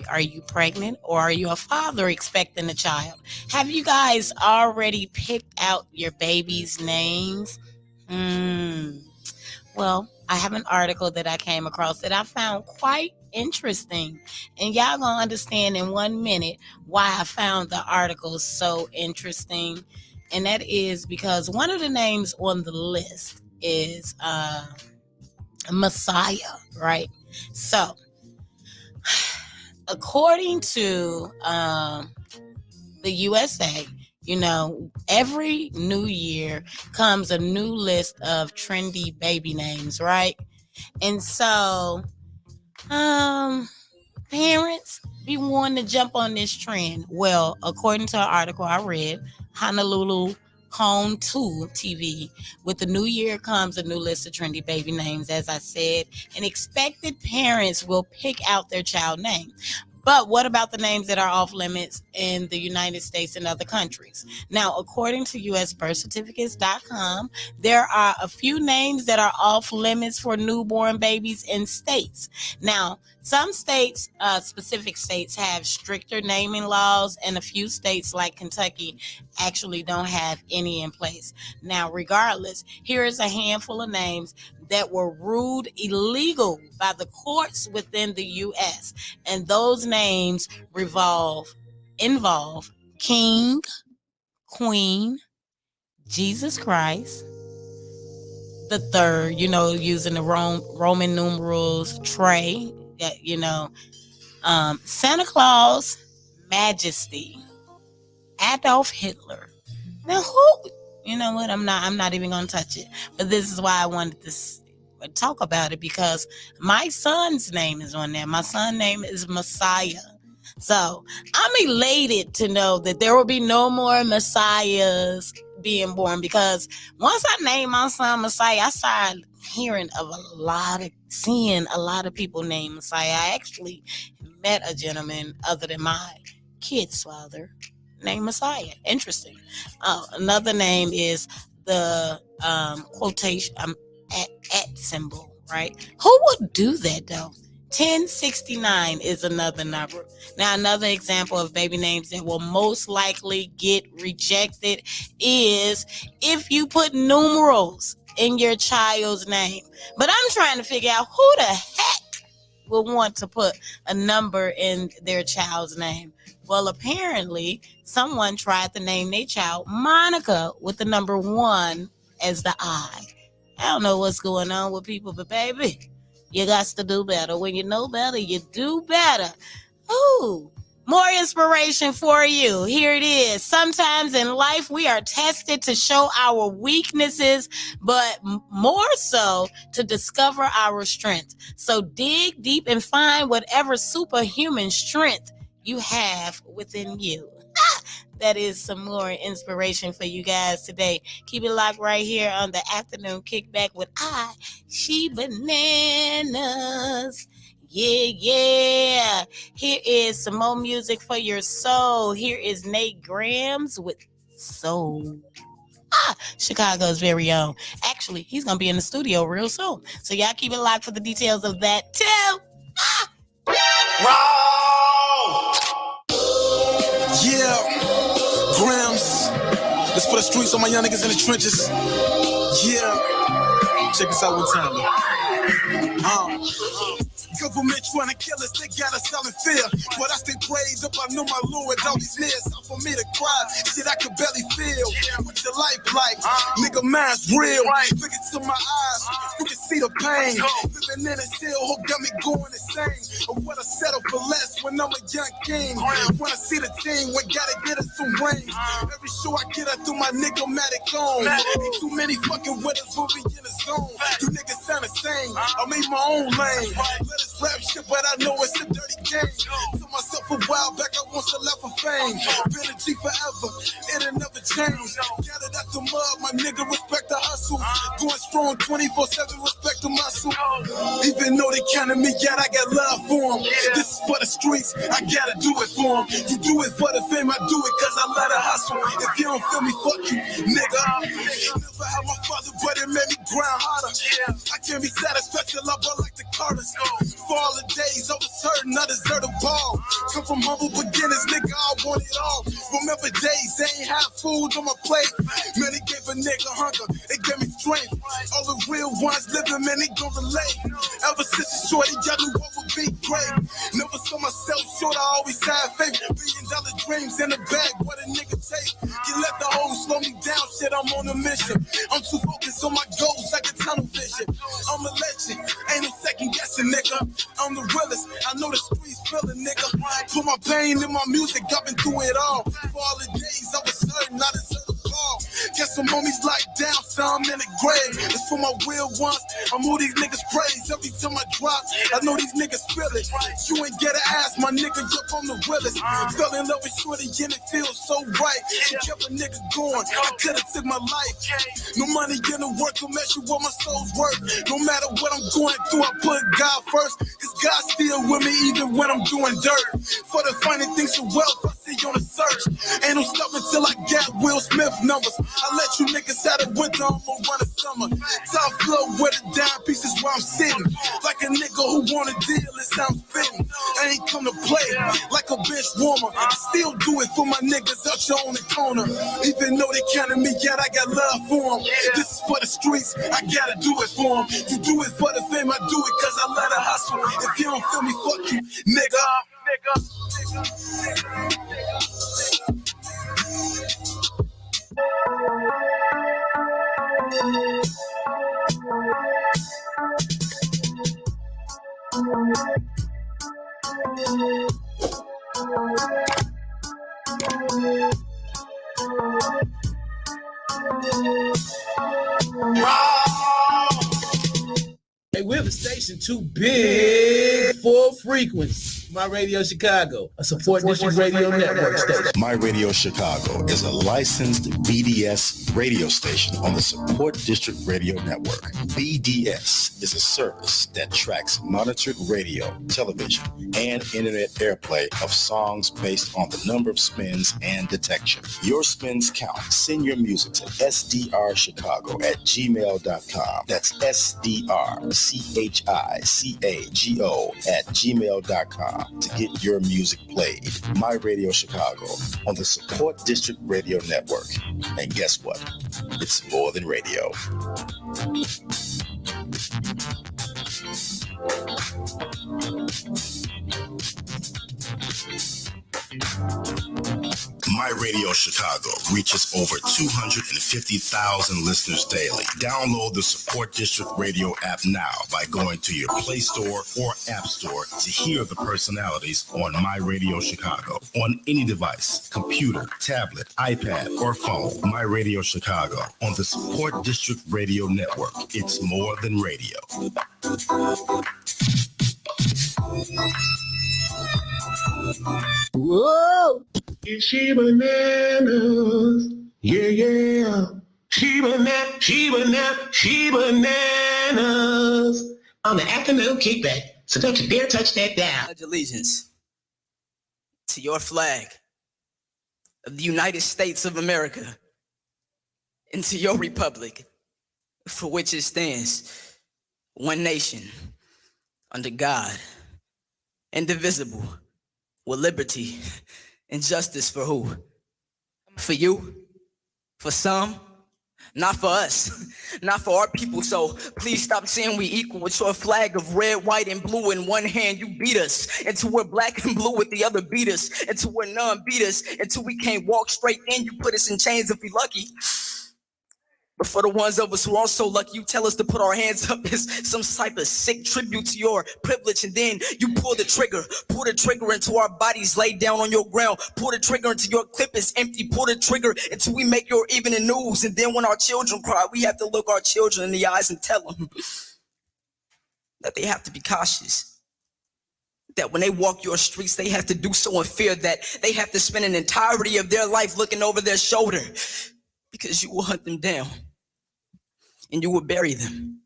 Are you pregnant, or are you a father expecting a child? Have you guys already picked out your baby's names? Well, I have an article that I came across that I found quite interesting. And y'all gonna understand in 1 minute why I found the article so interesting. And that is because one of the names on the list is Messiah, right? So, according to the USA, you know, every new year comes a new list of trendy baby names, right? And so, parents be wanting to jump on this trend. Well, according to an article I read, Honolulu Home 2 TV, with the new year comes a new list of trendy baby names, as I said, and expected parents will pick out their child name. But what about the names that are off limits in the United States and other countries? Now, according to usbirthcertificates.com, there are a few names that are off limits for newborn babies in states. Now, some states, specific states, have stricter naming laws, and a few states like Kentucky actually don't have any in place. Now, regardless, here is a handful of names that were ruled illegal by the courts within the U.S. And those names involve King, Queen, Jesus Christ, the third, you know, using the Roman numerals, Trey, you know, Santa Claus, Majesty, Adolf Hitler. Now who? You know what? I'm not even gonna touch it. But this is why I wanted to talk about it, because my son's name is on there. My son's name is Messiah. So I'm elated to know that there will be no more Messiahs being born, because once I named my son Messiah, I started seeing a lot of people named Messiah. I actually met a gentleman other than my kid's father named Messiah. Interesting. Another name is the quotation at symbol, right? Who would do that though? 1069 is another number. Now, another example of baby names that will most likely get rejected is if you put numerals in your child's name. But I'm trying to figure out who the heck will want to put a number in their child's name. Well, apparently, someone tried to name their child Monica with the number 1 as the I. I don't know what's going on with people, but baby, you got to do better. When you know better, you do better. Ooh, more inspiration for you. Here it is. Sometimes in life, we are tested to show our weaknesses, but more so to discover our strengths. So dig deep and find whatever superhuman strength you have within you. That is some more inspiration for you guys today. Keep it locked right here on the afternoon kickback with ChiBananas. Yeah. Here is some more music for your soul. Here is Nate Grams with Soul. Chicago's very own. Actually, he's going to be in the studio real soon. So y'all keep it locked for the details of that too. Yeah, Grams. This for the streets, all my young niggas in the trenches. Yeah, check this out one time, though. Government trying to kill us, they got us all in fear. But I stay prayed up, I know my Lord, all these years. Time for me to cry, shit I could barely feel. What's your life like? Nigga, mine's real. Look into my eyes, you can see the pain. Living in a cell, hope got me going insane. Or what I settle for less when I'm a young king. When I see the team, we gotta get us some rings. Every show I get, I do my nigga-matic on. Ain't too many fucking winners will be in the zone. You niggas sound the same, I made my own lane. Let us rap shit, but I know it's a dirty game. Told myself a while back, I want to left for fame. Been a G forever, it'll never change. Gathered at the mud, my nigga, respect the hustle. Going strong 24/7, respect the muscle. Even though they counted me out, I got love for them. This is for the streets, I gotta do it for them. You do it for the fame, I do it cause I let her hustle. If you don't feel me, fuck you, nigga. Never had my father, but it made me grind harder. I can't be satisfied till I ball like the Carters. For all the days I was hurting, I deserve a ball. Come from humble beginners, nigga, I want it all. Remember days, they ain't have food on my plate. Man, it gave a nigga hunger, it gave me strength. All the real ones living, man, they gon' relate. Ever since a shorty, y'all knew what would be great. Never saw myself short, I always had faith. $1 billion dreams in the bag, what a nigga take. You let the hoes slow me down, shit, I'm on a mission. I'm too focused on my goals, like a tunnel vision. I'm a legend, ain't no second guessing, nigga. I'm the realest, I know the streets feeling, nigga. Put my pain in my music, I've been through it all. For all the days I was certain I deserve a call. Get some homies locked down, some in the grave. It's for my real ones, I'm who these niggas praise. Every time I drop, I know these niggas feel it. You ain't get an ass, my nigga, up on the realest. Fell in love with shorty and it feels so right. She kept a nigga going, I could've took my life. No money in the work will measure what my soul's worth. No matter what I'm going through, I put God first. Cause God still with me even when I'm doing dirt. For the finding things of wealth, I see on the search. Ain't no stopping till I got Will Smith numbers. I let you niggas have the winter, I'm gonna run the summer. Top floor with the dime pieces where I'm sitting. Like a nigga who want a deal, it's how I'm fitting. I ain't come to play like a bench warmer. I still do it for my niggas out your own corner. Even though they counted me out, I got love for them. This is for the streets, I gotta do it for them. You do it for the fame, I do it cause I let her hustle. If you don't feel me, fuck you, nigga. Hey, we're the station too big for frequency. My Radio Chicago, a support district radio network station. My Radio Chicago is a licensed BDS radio station on the Support District Radio Network. BDS is a service that tracks monitored radio, television, and internet airplay of songs based on the number of spins and detection. Your spins count. Send your music to sdrchicago@gmail.com. That's sdrchicago@gmail.com to get your music played. My Radio Chicago on the Support District Radio Network. And guess what? It's more than radio. My Radio Chicago reaches over 250,000 listeners daily. Download the Support District Radio app now by going to your Play Store or App Store to hear the personalities on My Radio Chicago. On any device, computer, tablet, iPad, or phone, My Radio Chicago on the Support District Radio Network. It's more than radio. Whoa! It's ChiBananas. Yeah, yeah. ChiBananas. On the afternoon kickback. So don't you dare touch that dial. Pledge allegiance to your flag of the United States of America and to your republic for which it stands, one nation, under God, indivisible, with liberty and justice for who? For you? For some? Not for us, not for our people. So please stop saying we equal with your flag of red, white, and blue in one hand. You beat us until we're black and blue with the other. Beat us until we're none. Beat us until we can't walk straight. Then you put us in chains if we lucky. But for the ones of us who are so lucky, you tell us to put our hands up as some type of sick tribute to your privilege, and then you pull the trigger until our bodies lay down on your ground. Pull the trigger until your clip is empty. Pull the trigger until we make your evening news. And then when our children cry, we have to look our children in the eyes and tell them that they have to be cautious. That when they walk your streets, they have to do so in fear, that they have to spend an entirety of their life looking over their shoulder, because you will hunt them down. And you will bury them,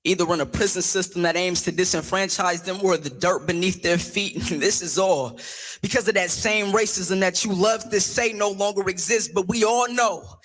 either in a prison system that aims to disenfranchise them or the dirt beneath their feet. And this is all because of that same racism that you love to say no longer exists. But we all know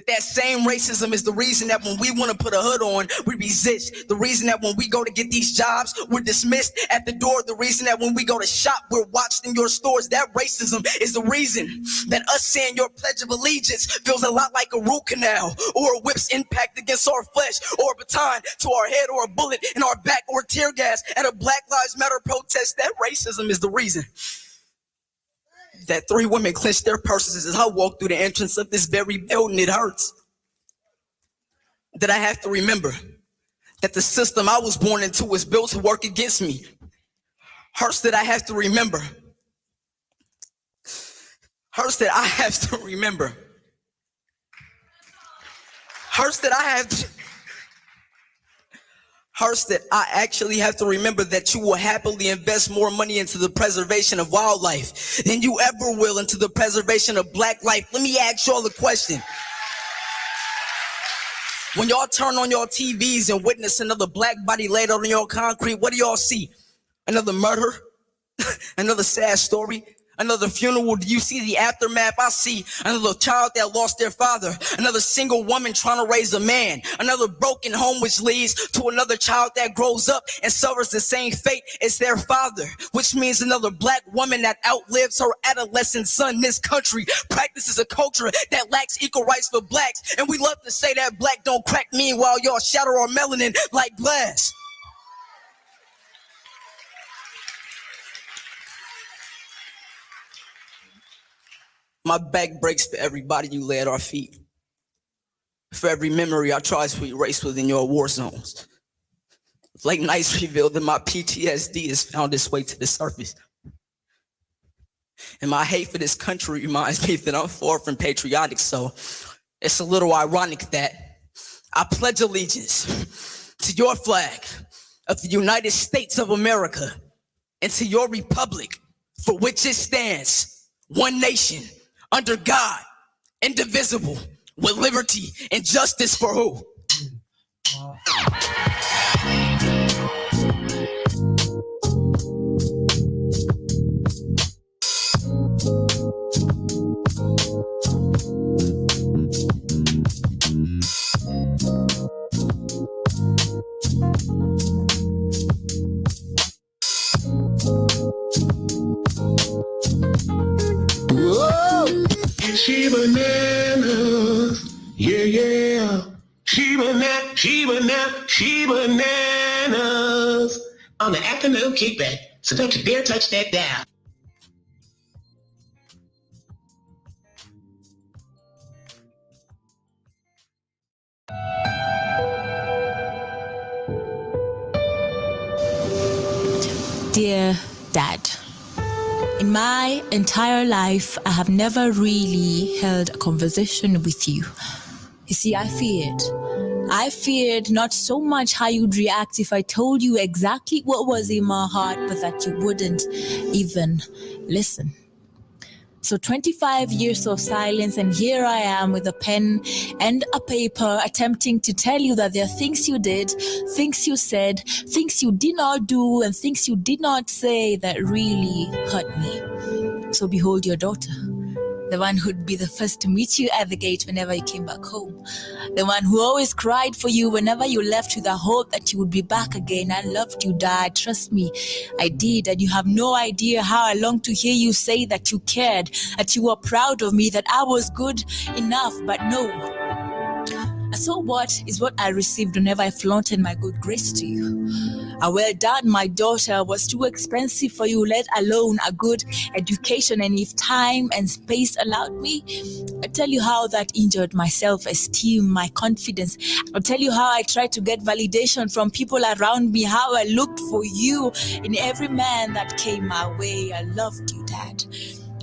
that same racism is the reason that when we want to put a hood on, we resist. The reason that when we go to get these jobs, we're dismissed at the door. The reason that when we go to shop, we're watched in your stores. That racism is the reason that us saying your Pledge of Allegiance feels a lot like a root canal, or a whip's impact against our flesh, or a baton to our head, or a bullet in our back, or tear gas at a Black Lives Matter protest. That racism is the reason that 3 women clenched their purses as I walked through the entrance of this very building. It hurts that I have to remember that the system I was born into was built to work against me. Hurts that I have to remember. Hurts that I have to remember. Hurts that I have to... Hurts that I actually have to remember that you will happily invest more money into the preservation of wildlife than you ever will into the preservation of black life. Let me ask y'all a question. When y'all turn on your TVs and witness another black body laid out on your concrete, what do y'all see? Another murder? Another sad story? Another funeral? Do you see the aftermath? I see another child that lost their father, another single woman trying to raise a man, another broken home which leads to another child that grows up and suffers the same fate as their father, which means another black woman that outlives her adolescent son. This country practices a culture that lacks equal rights for blacks, and we love to say that black don't crack. Meanwhile, y'all shatter our melanin like glass. My back breaks for everybody you lay at our feet. For every memory I try to erase within your war zones. Late nights reveal that my PTSD has found its way to the surface. And my hate for this country reminds me that I'm far from patriotic, so It's a little ironic that I pledge allegiance to your flag of the United States of America and to your republic for which it stands, one nation, under God, indivisible, with liberty and justice for who? ChiBananas, yeah. ChiBananas on the afternoon kickback. So don't you dare touch that dial. Dear Dad, in my entire life, I have never really held a conversation with you. You see, I feared not so much how you'd react if I told you exactly what was in my heart, but that you wouldn't even listen. So 25 years of silence, and here I am with a pen and a paper attempting to tell you that there are things you did, things you said, things you did not do, and things you did not say that really hurt me. So behold your daughter, the one who'd be the first to meet you at the gate whenever you came back home, the one who always cried for you whenever you left with the hope that you would be back again. I loved you, Dad. Trust me, I did. And you have no idea how I longed to hear you say that you cared, that you were proud of me, that I was good enough. But no. So what is what I received whenever I flaunted my good grace to you? A well done, my daughter, was too expensive for you, let alone a good education. And if time and space allowed me, I'll tell you how that injured my self-esteem, my confidence. I'll tell you how I tried to get validation from people around me, how I looked for you in every man that came my way. I loved you, Dad.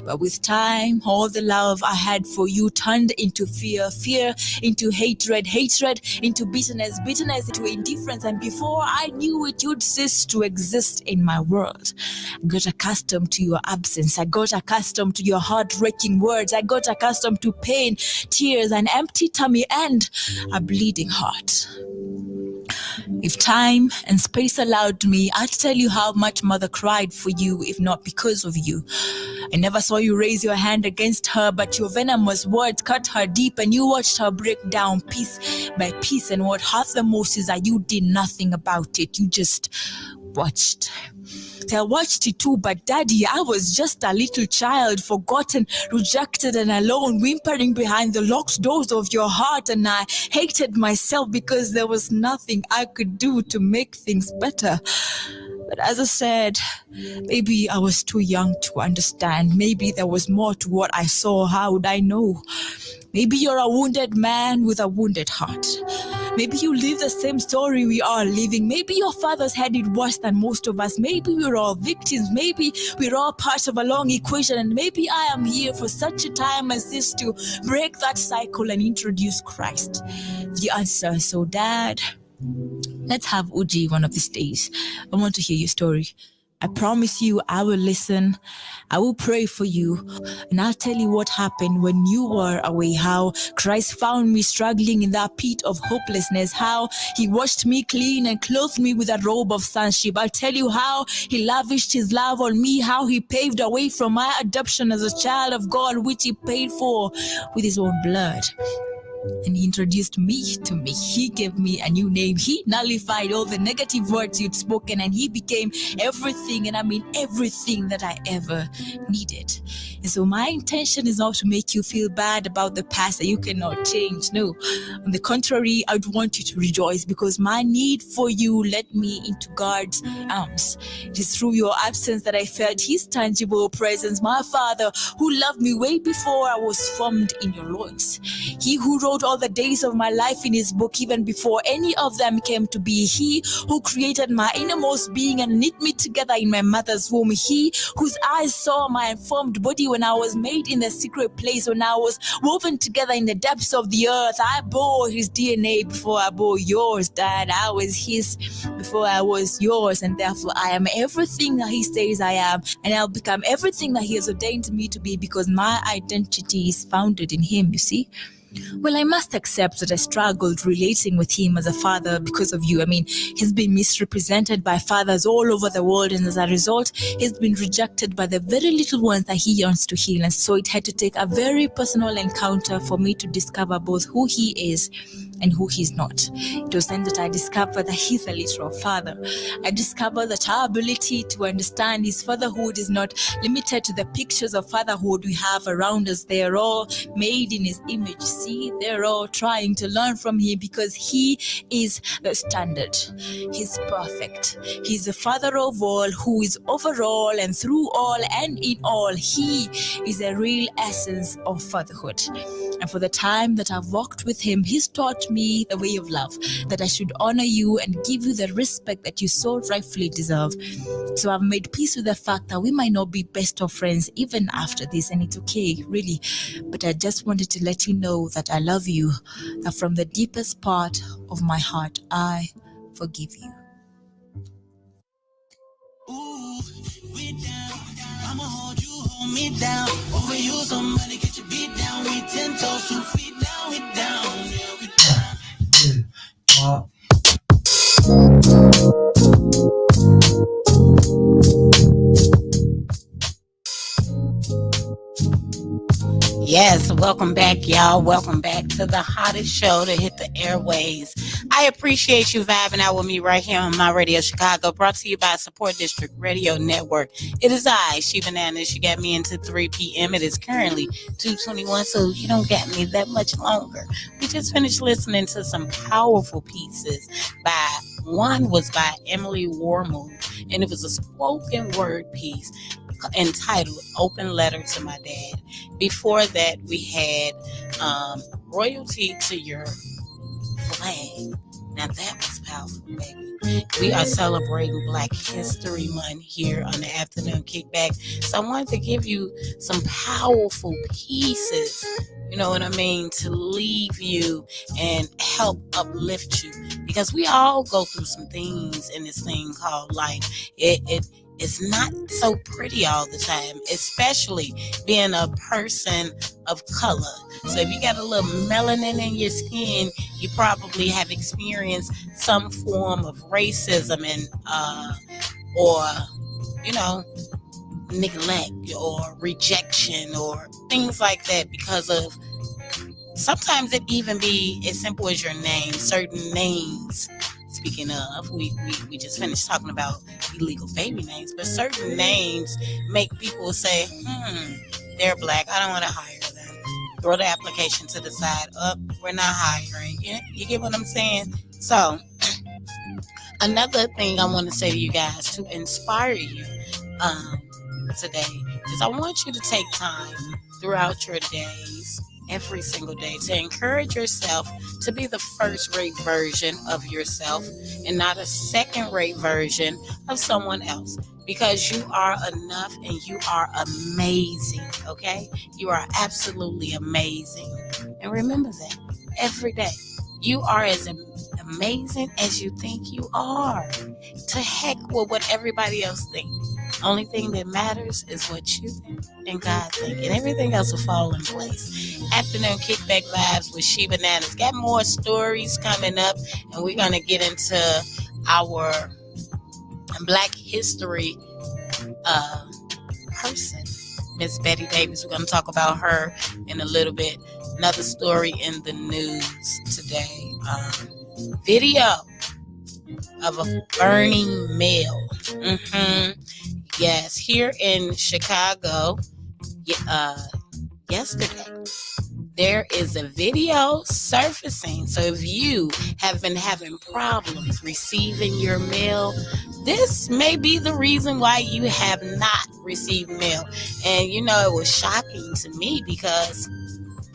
But with time, all the love I had for you turned into fear, fear into hatred, hatred into bitterness, bitterness into indifference. And before I knew it, you'd cease to exist in my world. I got accustomed to your absence. I got accustomed to your heart-breaking words. I got accustomed to pain, tears, an empty tummy, and a bleeding heart. If time and space allowed me, I'd tell you how much Mother cried for you, if not because of you. I never saw you raise your hand against her, but your venomous words cut her deep, and you watched her break down piece by piece. And what hurt the most is that you did nothing about it. You just watched. I watched it too, but Daddy, I was just a little child, forgotten, rejected, and alone, whimpering behind the locked doors of your heart. And I hated myself because there was nothing I could do to make things better. But as I said, maybe I was too young to understand. Maybe there was more to what I saw. How would I know? Maybe you're a wounded man with a wounded heart. Maybe you live the same story we are living. Maybe your father's had it worse than most of us. Maybe we're all victims. Maybe we're all part of a long equation. And maybe I am here for such a time as this to break that cycle and introduce Christ, the answer. So, Dad, let's have Uji one of these days. I want to hear your story. I promise you I will listen. I will pray for you. And I'll tell you what happened when you were away, how Christ found me struggling in that pit of hopelessness, how he washed me clean and clothed me with a robe of sonship. I'll tell you how he lavished his love on me, how he paved a way from my adoption as a child of God, which he paid for with his own blood. And he introduced me to me. He gave me a new name. He nullified all the negative words you'd spoken, and he became everything, and I mean everything that I ever needed. And so my intention is not to make you feel bad about the past that you cannot change. No, on the contrary, I'd want you to rejoice, because my need for you led me into God's arms. It is through your absence that I felt his tangible presence, my Father who loved me way before I was formed in your loins. He who wrote wrote all the days of my life in his book, even before any of them came to be. He who created my innermost being and knit me together in my mother's womb. He whose eyes saw my formed body when I was made in the secret place, when I was woven together in the depths of the earth. I bore his DNA before I bore yours, Dad. I was his before I was yours, and therefore I am everything that he says I am, and I'll become everything that he has ordained me to be, because my identity is founded in him, you see. Well, I must accept that I struggled relating with him as a father because of you. I mean, he's been misrepresented by fathers all over the world, and as a result, he's been rejected by the very little ones that he yearns to heal. And so it had to take a very personal encounter for me to discover both who he is and who he's not. It was then that I discovered that he's a literal father. I discovered that our ability to understand his fatherhood is not limited to the pictures of fatherhood we have around us. They are all made in his image. See, they're all trying to learn from him, because he is the standard. He's perfect. He's the father of all, who is over all and through all and in all. He is the real essence of fatherhood. And for the time that I've walked with him, he's taught me the way of love, that I should honor you and give you the respect that you so rightfully deserve. So I've made peace with the fact that we might not be best of friends even after this, and it's okay, really. But I just wanted to let you know that I love you, that from the deepest part of my heart, I forgive you. Ooh, we down. I'ma hold you, hold me down. Over you, somebody get your beat down. We 10 toes, 2 feet down, we down. Yeah, we down. Yes, welcome back, y'all. Welcome back to the hottest show to hit the airways. I appreciate you vibing out with me right here on My Radio Chicago, brought to you by Support District Radio Network. It is I, ChiBananas. You got me into 3 p.m. It is currently 2:21, so you don't get me that much longer. We just finished listening to some powerful pieces. One was by Emily Warmoon, and it was a spoken word piece entitled Open Letter to My Dad. Before that, we had Royalty to Your Flag. Now that was powerful, baby. We are celebrating Black History Month here on the Afternoon Kickback. So I wanted to give you some powerful pieces, you know what I mean, to leave you and help uplift you. Because we all go through some things in this thing called life. It's not so pretty all the time, especially being a person of color. So if you got a little melanin in your skin, you probably have experienced some form of racism and or neglect or rejection or things like that, because of sometimes it even be as simple as your name. Certain names, speaking of, we just finished talking about illegal baby names, but certain names make people say, they're Black, I don't want to hire them. Throw the application to the side. We're not hiring. You get what I'm saying? So another thing I want to say to you guys to inspire you today is I want you to take time throughout your days, every single day, to encourage yourself to be the first-rate version of yourself and not a second-rate version of someone else, because you are enough and you are amazing, okay? You are absolutely amazing. And remember that every day. You are as amazing as you think you are. To heck with what everybody else thinks. Only thing that matters is what you think and God think, and everything else will fall in place. Afternoon Kickback Vibes with ChiBananas. Got more stories coming up, and we're gonna get into our Black History person, Miss Betty Davis. We're gonna talk about her in a little bit. Another story in the news today. Video of a burning mill. Yes, here in Chicago, yesterday, there is a video surfacing. So if you have been having problems receiving your mail, this may be the reason why you have not received mail. And it was shocking to me, because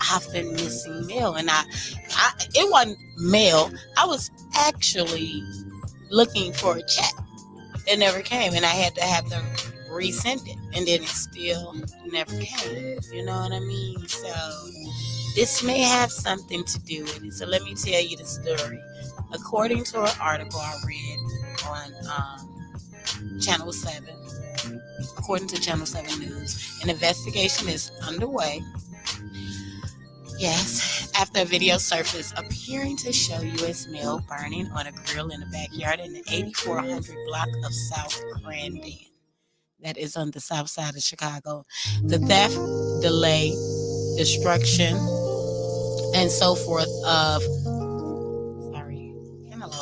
I've been missing mail. And it wasn't mail. I was actually looking for a check. It never came, and I had to have them resend it, and then it still never came. You know what I mean? So this may have something to do with it. So let me tell you the story. According to an article I read on Channel 7, according to Channel 7 News, an investigation is underway. Yes, after a video surfaced appearing to show U.S. mail burning on a grill in the backyard in the 8400 block of South Crandon. That is on the south side of Chicago. The theft, delay, destruction, and so forth of, sorry, kind of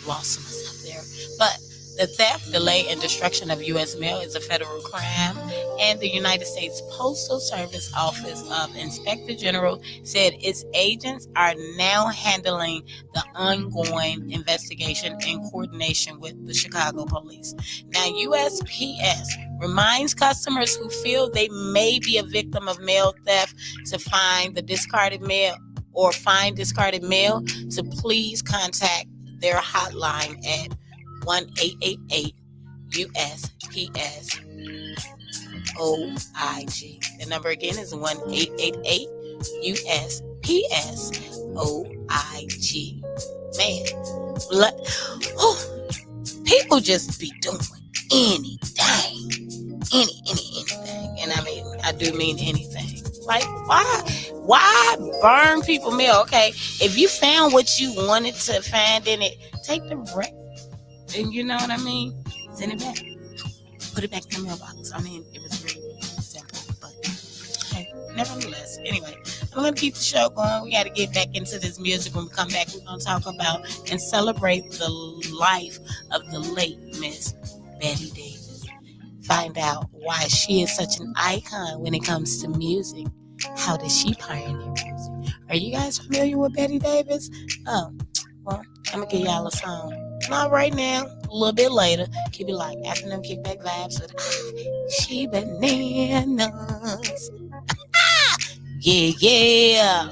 lost myself there. But the theft, delay, and destruction of U.S. mail is a federal crime, and the United States Postal Service Office of Inspector General said its agents are now handling the ongoing investigation in coordination with the Chicago police. Now, USPS reminds customers who feel they may be a victim of mail theft to find discarded mail to please contact their hotline at 1-888-USPS OIG. The number again is 1-888-USPS OIG. Man, people just be doing anything. Anything. And I mean, I do mean anything. Like, why burn people mail? Okay, if you found what you wanted to find in it, take the break. And you know what I mean? Send it back. Put it back in the mailbox. I mean, it was really simple. But hey, nevertheless. Anyway, I'm going to keep the show going. We got to get back into this music. When we come back, we're going to talk about and celebrate the life of the late Miss Betty Davis. Find out why she is such an icon when it comes to music. How did she pioneer music? Are you guys familiar with Betty Davis? Oh, well, I'm going to give y'all a song. Not right now, a little bit later. Keep it like afternoon kickback vibes with ChiBananas. Yeah.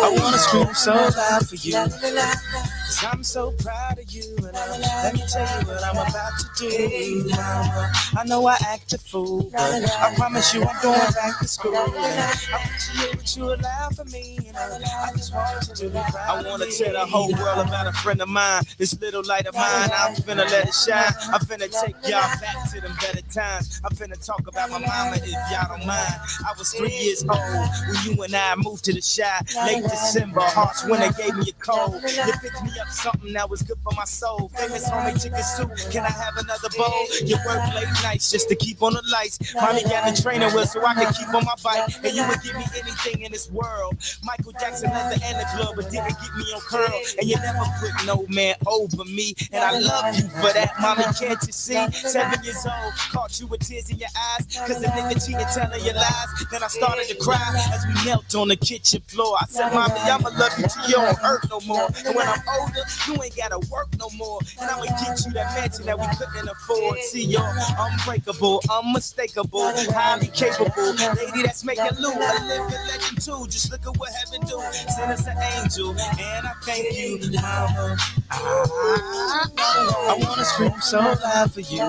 I wanna scream so loud for you, 'cause I'm so proud of you. And let me tell you what I'm about to do. Mama, I know I act a fool, but I promise you I'm going back to school. And I appreciate what you allow for me. And I just want you to be proud. I wanna tell the whole world about a friend of mine. This little light of mine, I'm finna let it shine. I'm finna take y'all back to them better times. I'm finna talk about my mama if y'all don't mind. I was 3 years old when you and I moved to the Shy. Late December, Hearts Winter gave me a cold. You picked me up something that was good for my soul. Famous homie chicken soup, can I have another bowl? You work late nights just to keep on the lights. Mommy got me training wheels so I can keep on my bike. And you would give me anything in this world. Michael Jackson leather and the glove, but didn't get me on curl. And you never put no man over me. And I love you for that, mommy, can't you see? 7 years old, caught you with tears in your eyes, 'cause the nigga cheated telling you lies. Then I started to cry as we knelt on the kitchen floor. I said, mommy, I'ma love you till you don't hurt no more. And when I'm older, you ain't gotta work no more. And I'ma get you that mansion that we couldn't afford. See, you're unbreakable, unmistakable, highly capable. Lady that's making loot, a living legend too. Just look at what heaven do. Send us an angel, and I thank you, mama. I wanna scream so loud for you,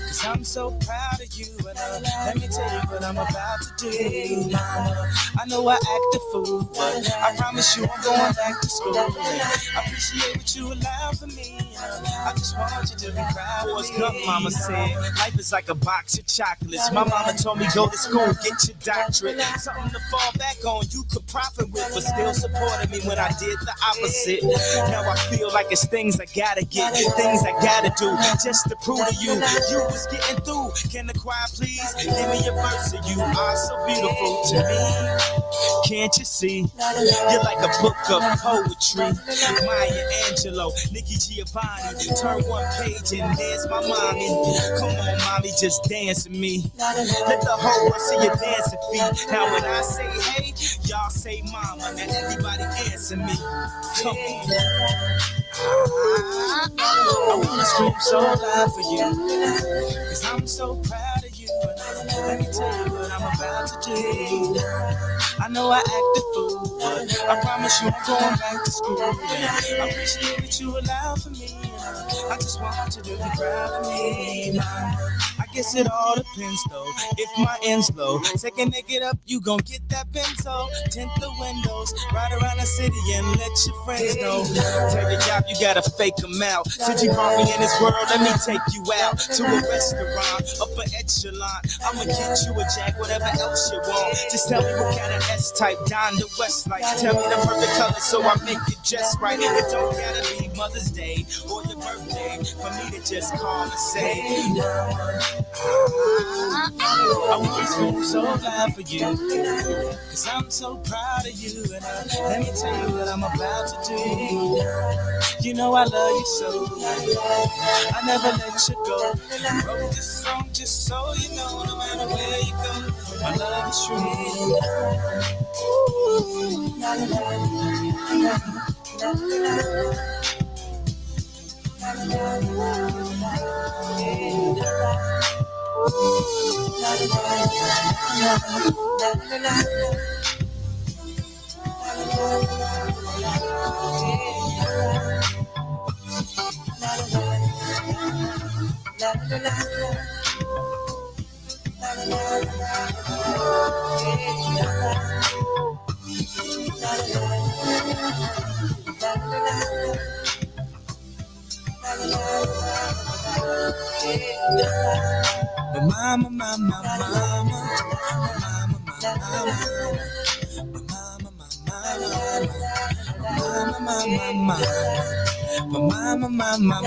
'cause I'm so proud of you. And let me tell you what I'm about to do, mama. I know I act a fool, but I promise you I'm going back to school. And I appreciate what you allow for me. I just want you to be proud of me. Good mama said, life is like a box of chocolates. My mama told me go to school, get your doctorate. Something to fall back on, you could profit with, but still supported me when I did the opposite. Now I feel like it's things I gotta get, things I gotta do, just to prove to you, you was getting through. Can the choir please give me a verse of you? Are so beautiful to me. Can't you see? You're like a book of poetry. Maya Angelou, Nikki Giovanni. Turn one page and there's my mommy. Come on, mommy, just dance with me. Let the whole world see your dancing feet. Now when I say hey, y'all say mama. Now everybody answer me. Come on. I wanna scream so loud for you, cause I'm so proud of you. Let me tell you what I'm about to do. I know I acted fool, but I promise you I'm going back to school. And I appreciate that you allowed for me. I just want you to be proud of me. I guess it all depends though. If my end's low, take a naked up, you gon' get that bento. Tint the windows, ride around the city and let your friends know. Tell your job you gotta fake them out. Since you brought me in this world, let me take you out to a restaurant, upper echelon. I'ma get you a jack, whatever else you want. Just tell me what kind of S-type, Don the West like. Tell me the perfect color so I make it just right. It don't gotta be Mother's Day or your birthday for me to just call and say, I want to scream so loud for you, cause I'm so proud of you. And let me tell you what I'm about to do. You know I love you so, I never let you go. I wrote this song just so you know, no matter where you go, my love is true. Mama, mama, mama, mama,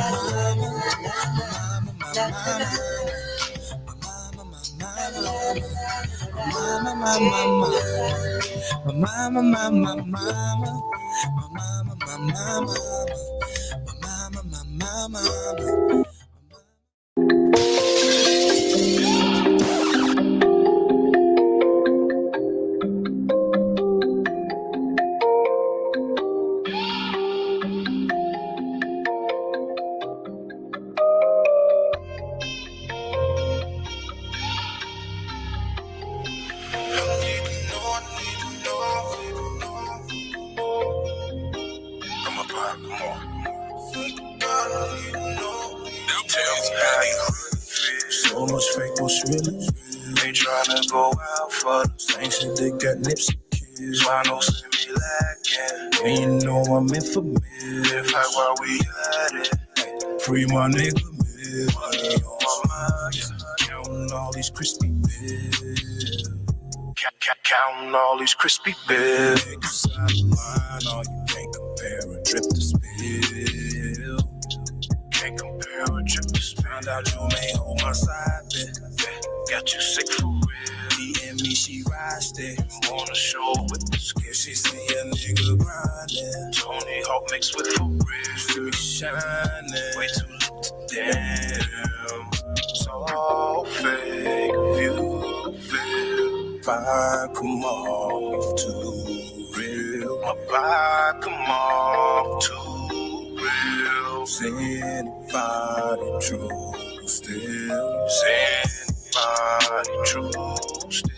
So much fake, what's really? They tryna go out for the same shit they got nips and kids. Why no send me lacking? And you know I'm in for me. In fact, while we at it, free my nigga, man. Money on my mind, counting all these crispy bills. Counting all these crispy bills. Niggas out of line, all you can't compare a drip to spill. Can't compare a drip to spill. Found out you may hold my side, bitch. Got you sick for real. DM me, she rides there. On the show with the skill. She see a nigga grinding. Tony Hawk mixed with for real. See me shining. Way too late to damn. So fake, you feel. Fire come off too real. My vibe come off too real. Saying body true still. Saying body true still.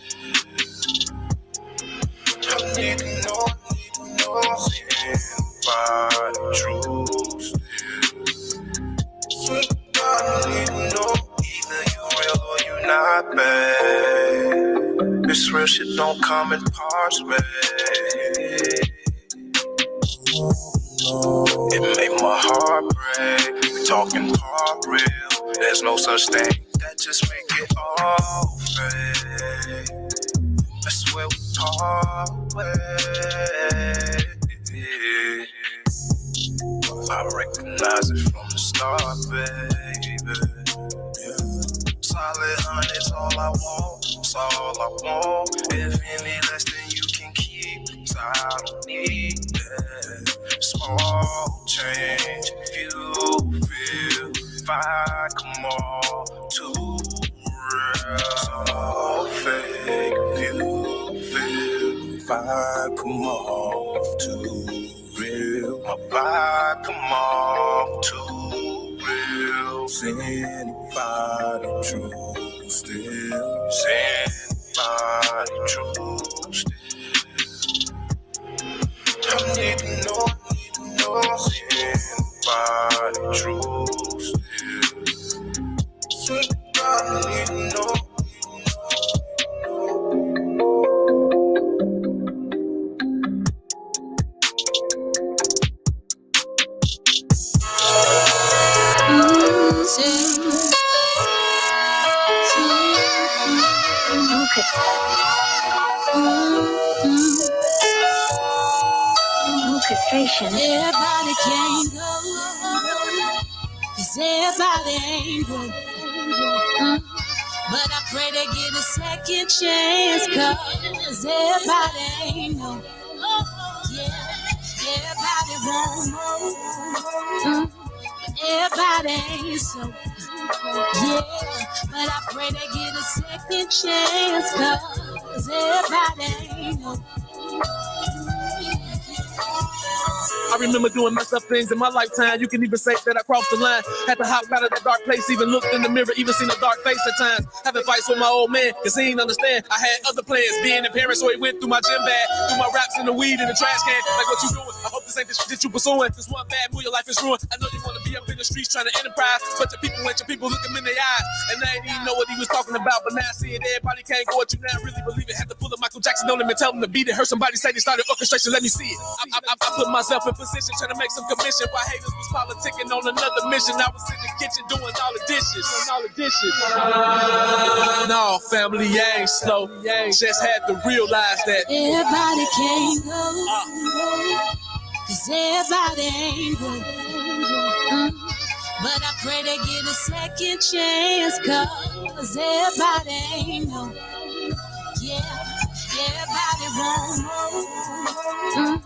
I need to know. Saying body true still. I need to know. Either you real or you not, babe. This real shit don't come in parts, babe. It made my heart break. We talking heart real. There's no such thing that just make it all fade. I swear we part ways. I recognize it from the start, baby. Solid honey's all I want. It's all I want. If any less than you can keep, 'cause I don't need that. Small change, if you feel fine, come on, too real. So fake, if you feel fine, come on, too real. My vibe, come on, too real. Anybody true still? Anybody true still? I need to know. Anybody true still? Anybody need to know. Everybody can't go, 'cause everybody ain't good. But I pray they get a second chance, 'cause everybody ain't no. Yeah, everybody won't know. Everybody ain't so. Yeah, but I pray they get a second chance, 'cause everybody ain't no. I remember doing messed up things in my lifetime. You can even say that I crossed the line. Had to hop out of that dark place, even looked in the mirror, even seen a dark face at times. Having fights with my old man, cause he didn't understand. I had other plans, being a parent, so he went through my gym bag, through my raps and the weed in the trash can. Like, what you doing? I hope this ain't the shit that you pursuing. This one bad move, your life is ruined. I know you wanna be up in the streets trying to enterprise, but your people ain't your people, look them in their eyes. And I ain't even know what he was talking about, but now I see it, everybody can't go at you now, really believe it. Had to pull a Michael Jackson on him and tell him to beat it. Heard somebody say they started orchestration, let me see it. I put myself in position, trying to make some commission, while haters was politicking on another mission. I was in the kitchen doing all the dishes. No, family, I ain't slow. Just had to realize that everybody can't go, 'cause everybody ain't good. But I pray they get a second chance, 'cause everybody ain't no. Yeah, everybody won't know.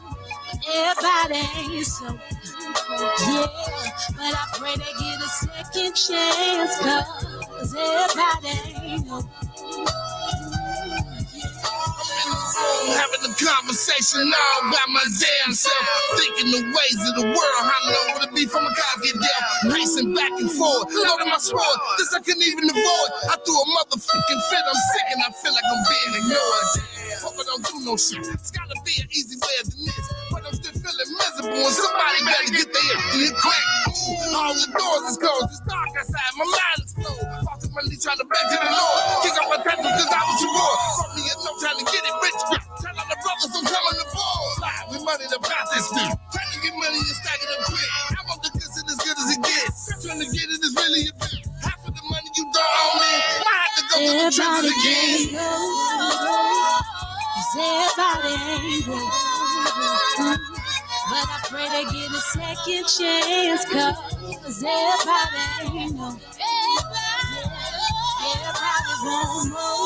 Everybody ain't so. Yeah, but I pray they get a second chance, 'cause everybody ain't no. Having a conversation all by my damn self, thinking the ways of the world, how low would it be from a cars get dealt, pacing back and forth, loading my sword, this I couldn't even avoid. I threw a motherfucking fit, I'm sick and I feel like I'm being ignored. Hope I don't do no shit, it's gotta be an easy way than this, but I'm still feeling miserable and somebody better get their shit cracked. Ooh, all the doors is closed, it's dark outside, my mind is slow, falling my knees trying to beg to the Lord, kick up my tattoo cause I was too raw, from me it's no time to get it rich. Tell all the brothers I'm coming to ball. Fly with money to bounce this thing. Trying to get money and stack it up quick. I want the goods and as good as it gets. Trying to get it is really a bit. Half of the money you don't own me. I have to go to the trenches again. Everybody ain't good. But I pray they get a second chance, 'cause everybody ain't no. Everybody won't know.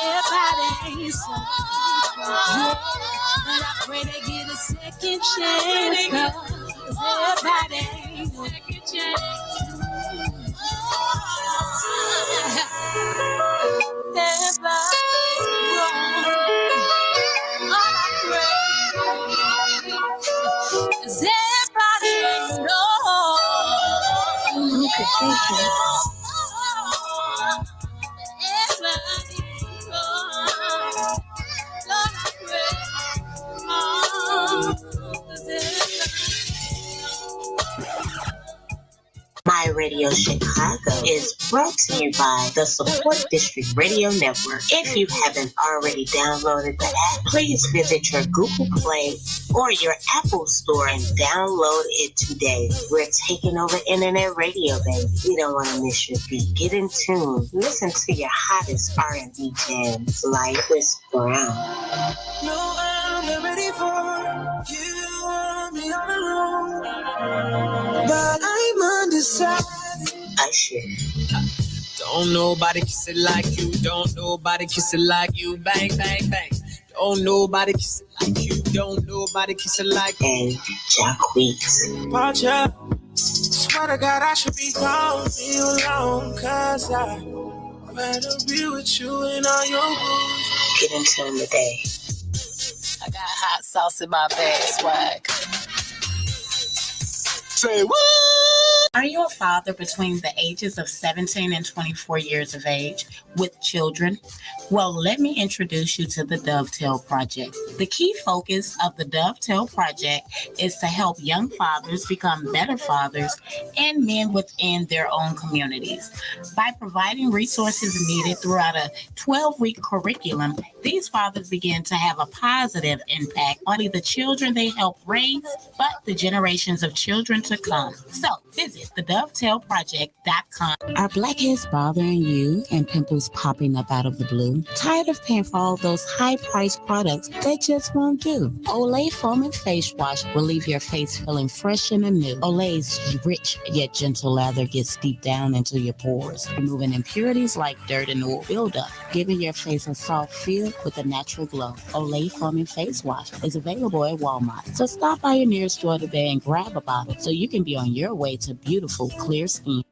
Everybody ain't so. Yeah, but I pray they get a second chance, 'cause everybody ain't no. Second chance. Everybody wrong. All I pray is everybody ain't no. Radio Chicago is brought to you by the Support District Radio Network. If you haven't already downloaded the app, please visit your Google Play or your Apple Store and download it today. We're taking over internet radio, baby. We don't want to miss your beat. Get in tune. Listen to your hottest R&B jams like Chris Brown. No, I'm not ready for you. Me all alone, but I'm undecided. Usher. Don't nobody kiss it like you. Don't nobody kiss it like you. Bang, bang, bang. Don't nobody kiss it like you. Don't nobody kiss it like you. And Jacquees. Watch out. Swear to God, I should be gone. Be alone, cause I'd rather be with you and all your rules. Get into them today. I got hot sauce in my bag, swag. Say what? Are you a father between the ages of 17 and 24 years of age with children? Well, let me introduce you to the Dovetail Project. The key focus of the Dovetail Project is to help young fathers become better fathers and men within their own communities. By providing resources needed throughout a 12-week curriculum, these fathers begin to have a positive impact on the children they help raise, but the generations of children to come. So visit thedovetailproject.com. Are blackheads bothering you and pimples popping up out of the blue? Tired of paying for all those high-priced products that just won't do? Olay Foaming Face Wash will leave your face feeling fresh and anew. Olay's rich yet gentle lather gets deep down into your pores, removing impurities like dirt and oil buildup, giving your face a soft feel with a natural glow. Olay Foaming Face Wash is available at Walmart. So stop by your nearest store today and grab a bottle so you can be on your way to beautiful, clear skin.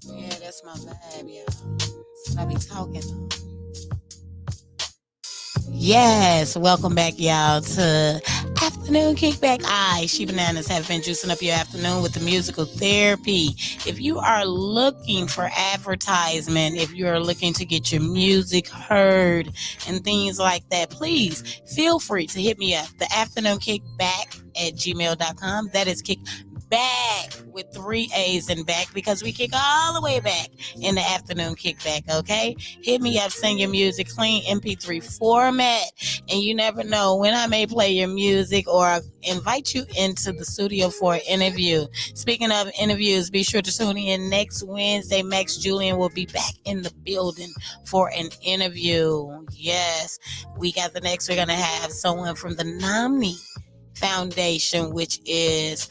Yeah, that's my vibe, y'all. That's what I be talking on. Yes, welcome back, y'all, to Afternoon Kickback. I, ChiBananas, have been juicing up your afternoon with the musical therapy. If you are looking for advertisement, if you are looking to get your music heard and things like that, please feel free to hit me up. The Afternoon Kickback at gmail.com. That is Kickback with 3 A's in back, because we kick all the way back in the Afternoon Kickback, okay? Hit me up, send your music, clean MP3 format, and you never know when I may play your music or invite you into the studio for an interview. Speaking of interviews, be sure to tune in next Wednesday. Max Julian will be back in the building for an interview. Yes, we're going to have someone from the NAMI Foundation, which is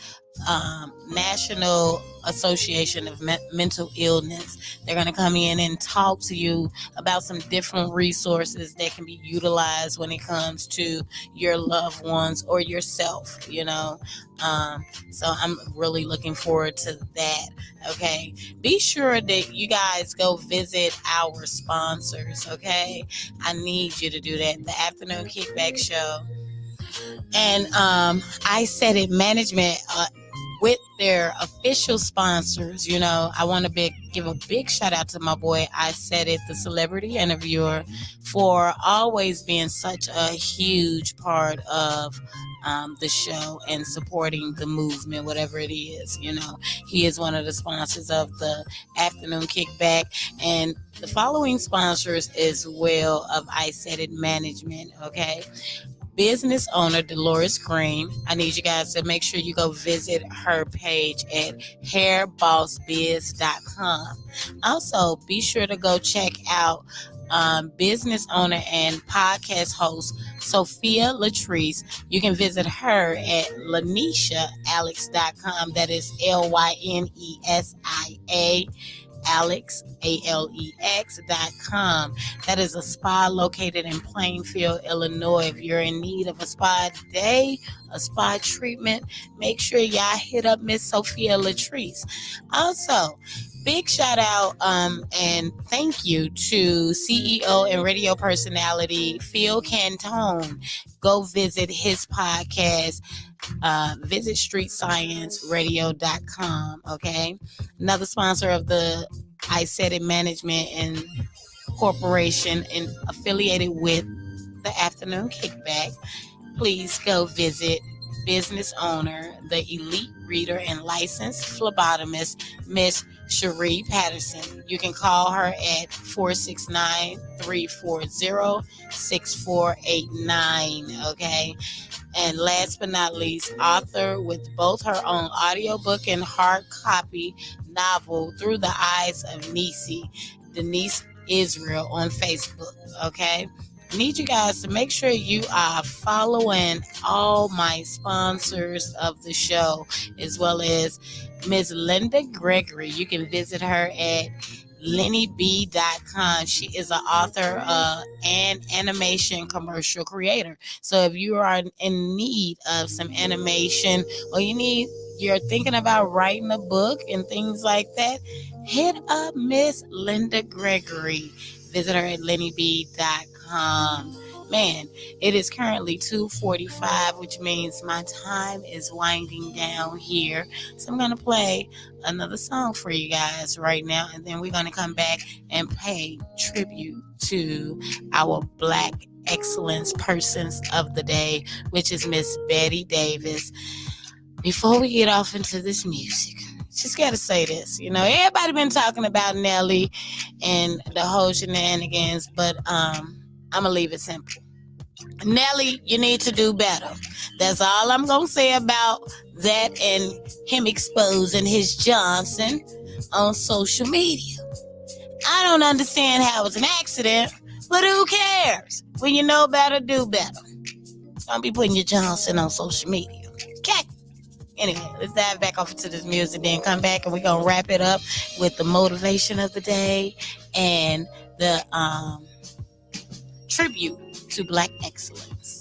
National Association of Mental Illness. They're going to come in and talk to you about some different resources that can be utilized when it comes to your loved ones or yourself, you know. So I'm really looking forward to that. Okay, be sure that you guys go visit our sponsors. Okay, I need you to do that. The Afternoon Kickback Show and ISSA Management with their official sponsors. You know, I want to give a big shout out to my boy ISSA, the celebrity interviewer, for always being such a huge part of the show and supporting the movement, whatever it is. You know, he is one of the sponsors of the Afternoon Kickback, and the following sponsors as well of ISSA Management. Okay. Business owner Dolores Green. I need you guys to make sure you go visit her page at hairbossbiz.com. Also, be sure to go check out business owner and podcast host Sophia Latrice. You can visit her at LanishaAlex.com. That is LYNESIA Alex, ALEX.com. That is a spa located in Plainfield, Illinois. If you're in need of a spa day, a spa treatment, make sure y'all hit up Miss Sophia Latrice. Also, Big shout out and thank you to CEO and radio personality Phil Cantone. Go visit his podcast. Visit streetscienceradio.com. Okay. Another sponsor of the ISSA Management and Corporation and affiliated with the Afternoon Kickback. Please go visit business owner, the elite reader and licensed phlebotomist, Miss Cherie Patterson. You can call her at 469-340-6489. Okay. And last but not least, author with both her own audiobook and hard copy novel, Through the Eyes of Nisi, Denise Israel on Facebook. Okay. Need you guys to make sure you are following all my sponsors of the show, as well as Ms. Linda Gregory. You can visit her at lennyb.com. She is an author and animation commercial creator. So if you are in need of some animation, or you're thinking about writing a book and things like that, hit up Miss Linda Gregory. Visit her at lennyb.com. Man, it is currently 2:45, which means my time is winding down here. So I'm going to play another song for you guys right now, and then we're going to come back and pay tribute to our Black Excellence Persons of the Day, which is Miss Betty Davis. Before we get off into this music, just got to say this. Everybody been talking about Nelly and the whole shenanigans, but I'm going to leave it simple. Nelly, you need to do better. That's all I'm going to say about that and him exposing his Johnson on social media. I don't understand how it's an accident, but who cares? When you know better, do better. Don't be putting your Johnson on social media. Okay? Anyway, let's dive back off into this music, then come back and we're going to wrap it up with the motivation of the day and the tribute to Black excellence.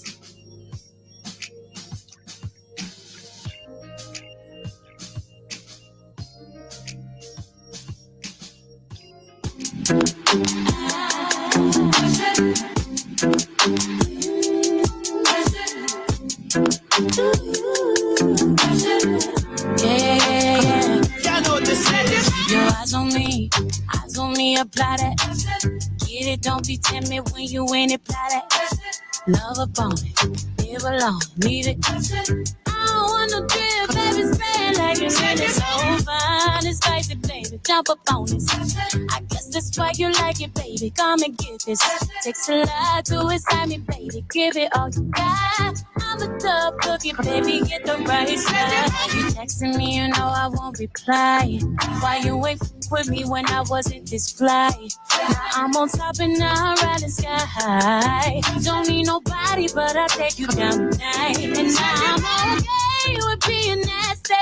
Yeah. Y'all know what this is. Your eyes on me, apply that. Get it, don't be timid when you in it, apply that. Love upon it, live alone, leave it. I don't want no drip, baby, spread like it's really so fine. It's spicy, baby, jump up on this. I guess that's why you like it, baby. Come and get this. Takes a lot to excite me, baby. Give it all you got. I'm a tough cookie, baby. Get the right side. You texting me, you know I won't reply. Why you ain't with me when I wasn't this fly? Now I'm on top and now I'm riding sky. Don't need nobody, but I'll take you down tonight. And now I'm okay with being nasty.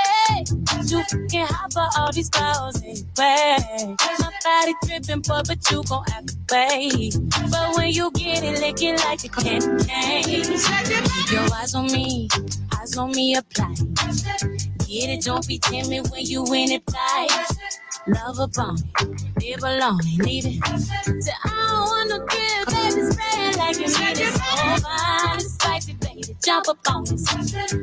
You can hop for all these balls anyway. My body tripping, but you gon' have to pay. But when you get it, lick it like a candy cane. Keep your eyes on me, apply. Get it, don't be timid when you in it tight. Love upon me, live alone and leave it. So I don't want no drip, baby, spread like you need it. So fine, it's spicy, baby, jump up on this.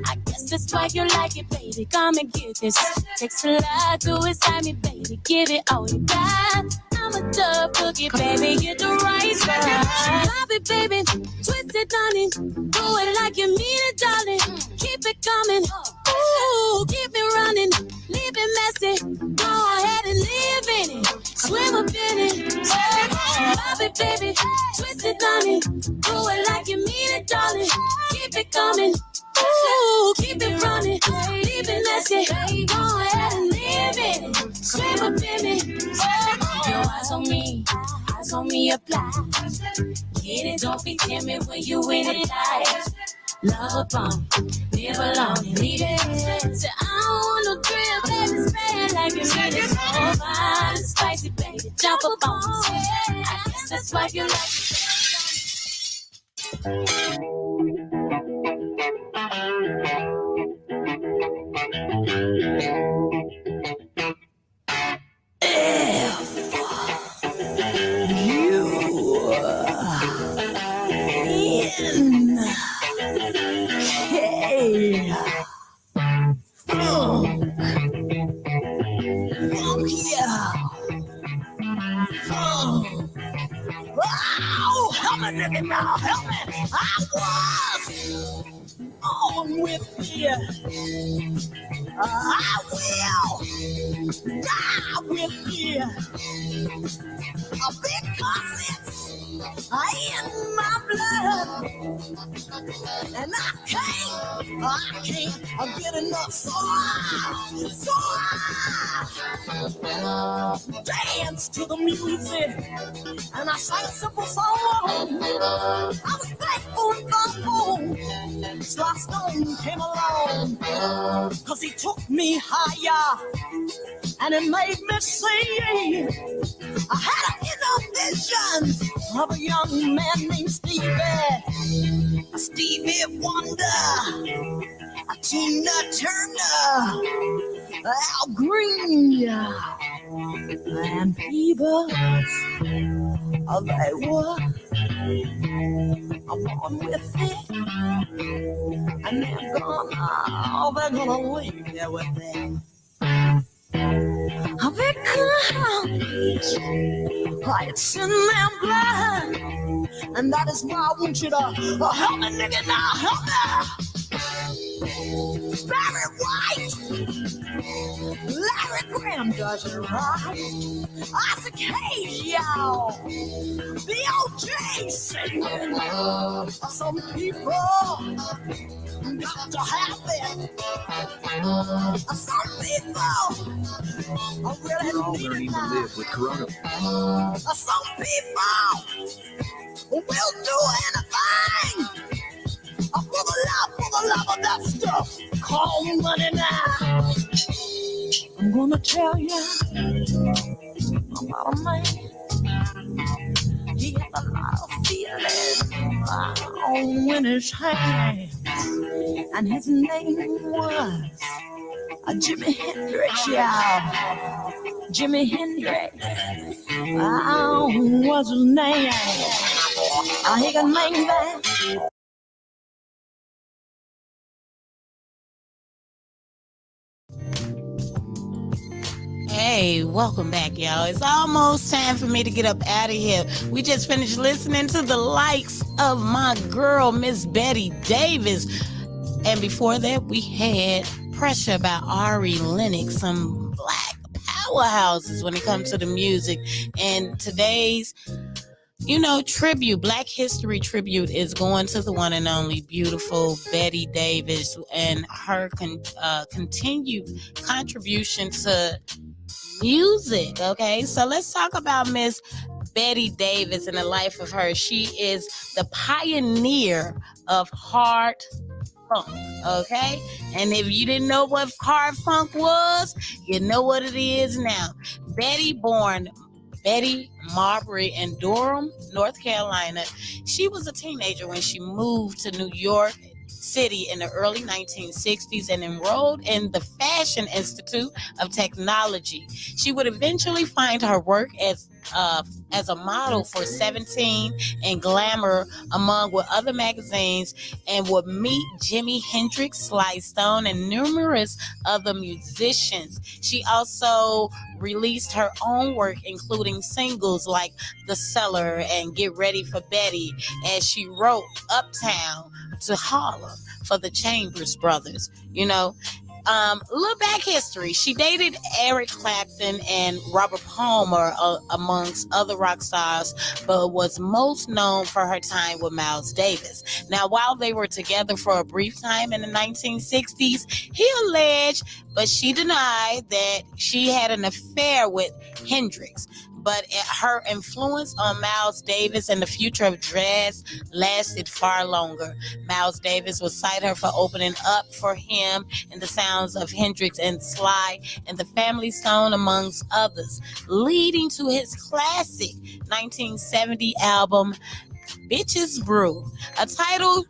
I guess that's why you like it, baby. Come and get this. Takes a lot to excite me, baby. Give it all you got. I'm a tough cookie, baby. Get the right spot. Love it, baby. Twist it, honey. Do it like you mean it, darling. Keep it coming. Ooh, keep it running. Leave it messy. Go ahead and live in it. Swim up in it. Love it, baby. Twist it, honey. Do it like you mean it, darling. Keep it coming. Ooh, keep it running. Leave it messy. Go ahead and live in it. Swim up in it. Your eyes on me, apply. Get it, don't be timid when you in it life. Love upon me, live alone and leave it. So I don't want no drip, baby, spread like you need it. So fine, it's spicy, baby, jump up on me. I guess that's why you like it. Oh, help me, nigga, now, help me. I was on with you. I will die with you. Because it's in my blood. And I can't get enough. So I dance to the music. And I sang simple songs. I was thankful and thankful. Sly Stone came along. Cause he took me higher. And it made me see. I had an inner vision of a young man named Stevie Wonder, Tina Turner, Al Green, and Peebles. They were. I'm on with it, and they're gonna leave there with it. Because it's in their blood, and that is why I want you to help me, nigga, now, help me. Barry White, Larry Graham does it right. Isaac Hayes, y'all, the OJ singing. Some people got to have it. Some people really don't even live with Corona. Some people will do anything for the love of that stuff called money now. I'm gonna tell you about a man. He had a lot of feelings on his hand, and his name was Jimi Hendrix, y'all. Jimi Hendrix. What's his name? He can name that. Hey, welcome back, y'all. It's almost time for me to get up out of here. We just finished listening to the likes of my girl, Miss Betty Davis. And before that, we had Pressure by Ari Lennox, some black powerhouses when it comes to the music. And today's, tribute, Black History tribute is going to the one and only beautiful Betty Davis and her continued contribution to music. Okay, so let's talk about Miss Betty Davis and the life of her. She is the pioneer of hard funk, okay? And if you didn't know what hard funk was, you know what it is now. Born Betty Marbury in Durham, North Carolina. She was a teenager when she moved to New York City in the early 1960s and enrolled in the Fashion Institute of Technology. She would eventually find her work as a model for 17 and Glamour, among with other magazines, and would meet Jimi Hendrix, Sly Stone, and numerous other musicians. She also released her own work, including singles like The Cellar and Get Ready for Betty, as she wrote Uptown to Harlem for the Chambers Brothers. Little back history. She dated Eric Clapton and Robert Palmer, amongst other rock stars, but was most known for her time with Miles Davis. Now, while they were together for a brief time in the 1960s, he alleged, but she denied, that she had an affair with Hendrix. But her influence on Miles Davis and the future of jazz lasted far longer. Miles Davis would cite her for opening up for him in the sounds of Hendrix and Sly and the Family Stone, amongst others, leading to his classic 1970 album, Bitches Brew, a title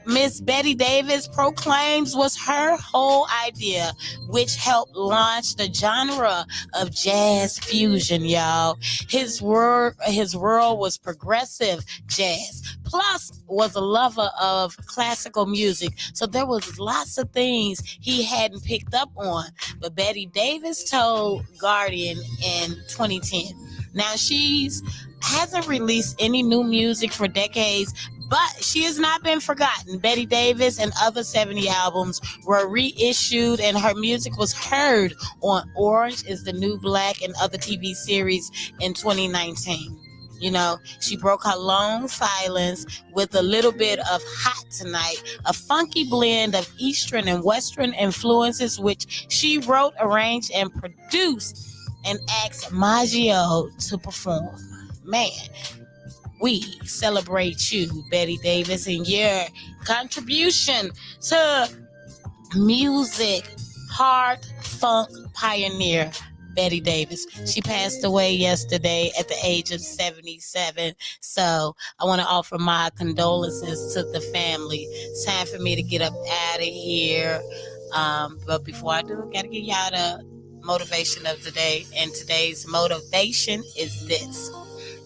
Miss Betty Davis proclaims was her whole idea, which helped launch the genre of jazz fusion, y'all. His world was progressive jazz, plus was a lover of classical music. So there was lots of things he hadn't picked up on. But Betty Davis told Guardian in 2010, now she's hasn't released any new music for decades, but she has not been forgotten. Betty Davis and other 70 albums were reissued, and her music was heard on Orange is the New Black and other TV series in 2019. You know, she broke her long silence with a little bit of Hot Tonight, a funky blend of Eastern and Western influences, which she wrote, arranged, and produced, and asked Maggio to perform. Man, we celebrate you, Betty Davis, and your contribution to music, hard funk pioneer, Betty Davis. She passed away yesterday at the age of 77. So I want to offer my condolences to the family. It's time for me to get up out of here. But before I do, I got to give y'all the motivation of the day. And today's motivation is this.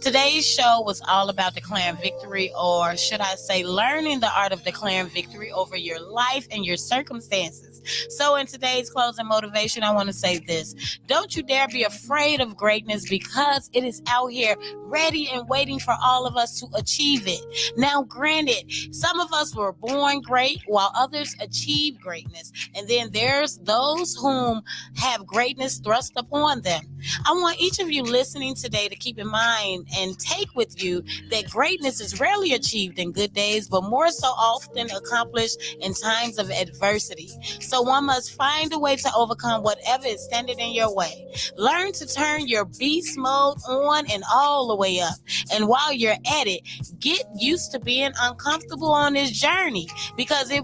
Today's show was all about declaring victory, or should I say learning the art of declaring victory over your life and your circumstances. So in today's closing motivation, I want to say this. Don't you dare be afraid of greatness, because it is out here ready and waiting for all of us to achieve it. Now, granted, some of us were born great while others achieve greatness. And then there's those whom have greatness thrust upon them. I want each of you listening today to keep in mind and take with you that greatness is rarely achieved in good days, but more so often accomplished in times of adversity. So one must find a way to overcome whatever is standing in your way. Learn to turn your beast mode on and all the way up. And while you're at it, get used to being uncomfortable on this journey, because it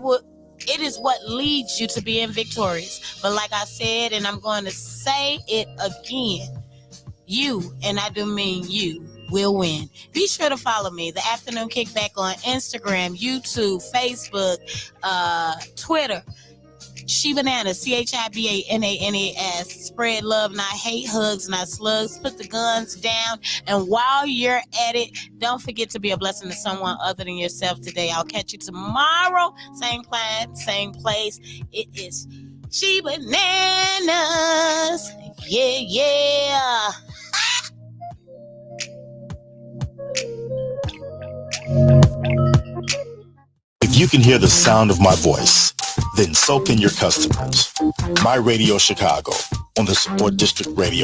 is what leads you to being victorious. But like I said, and I'm going to say it again, you, and I do mean you, will win. Be sure to follow me, The Afternoon Kickback, on Instagram, YouTube, Facebook, Twitter. ChiBananas, ChiBananas. Spread love, not hate. Hugs, not slugs. Put the guns down. And while you're at it, don't forget to be a blessing to someone other than yourself today. I'll catch you tomorrow. Same plan, same place. It is ChiBananas. Yeah, yeah. If you can hear the sound of my voice, then so can your customers. My Radio Chicago on the Support District Radio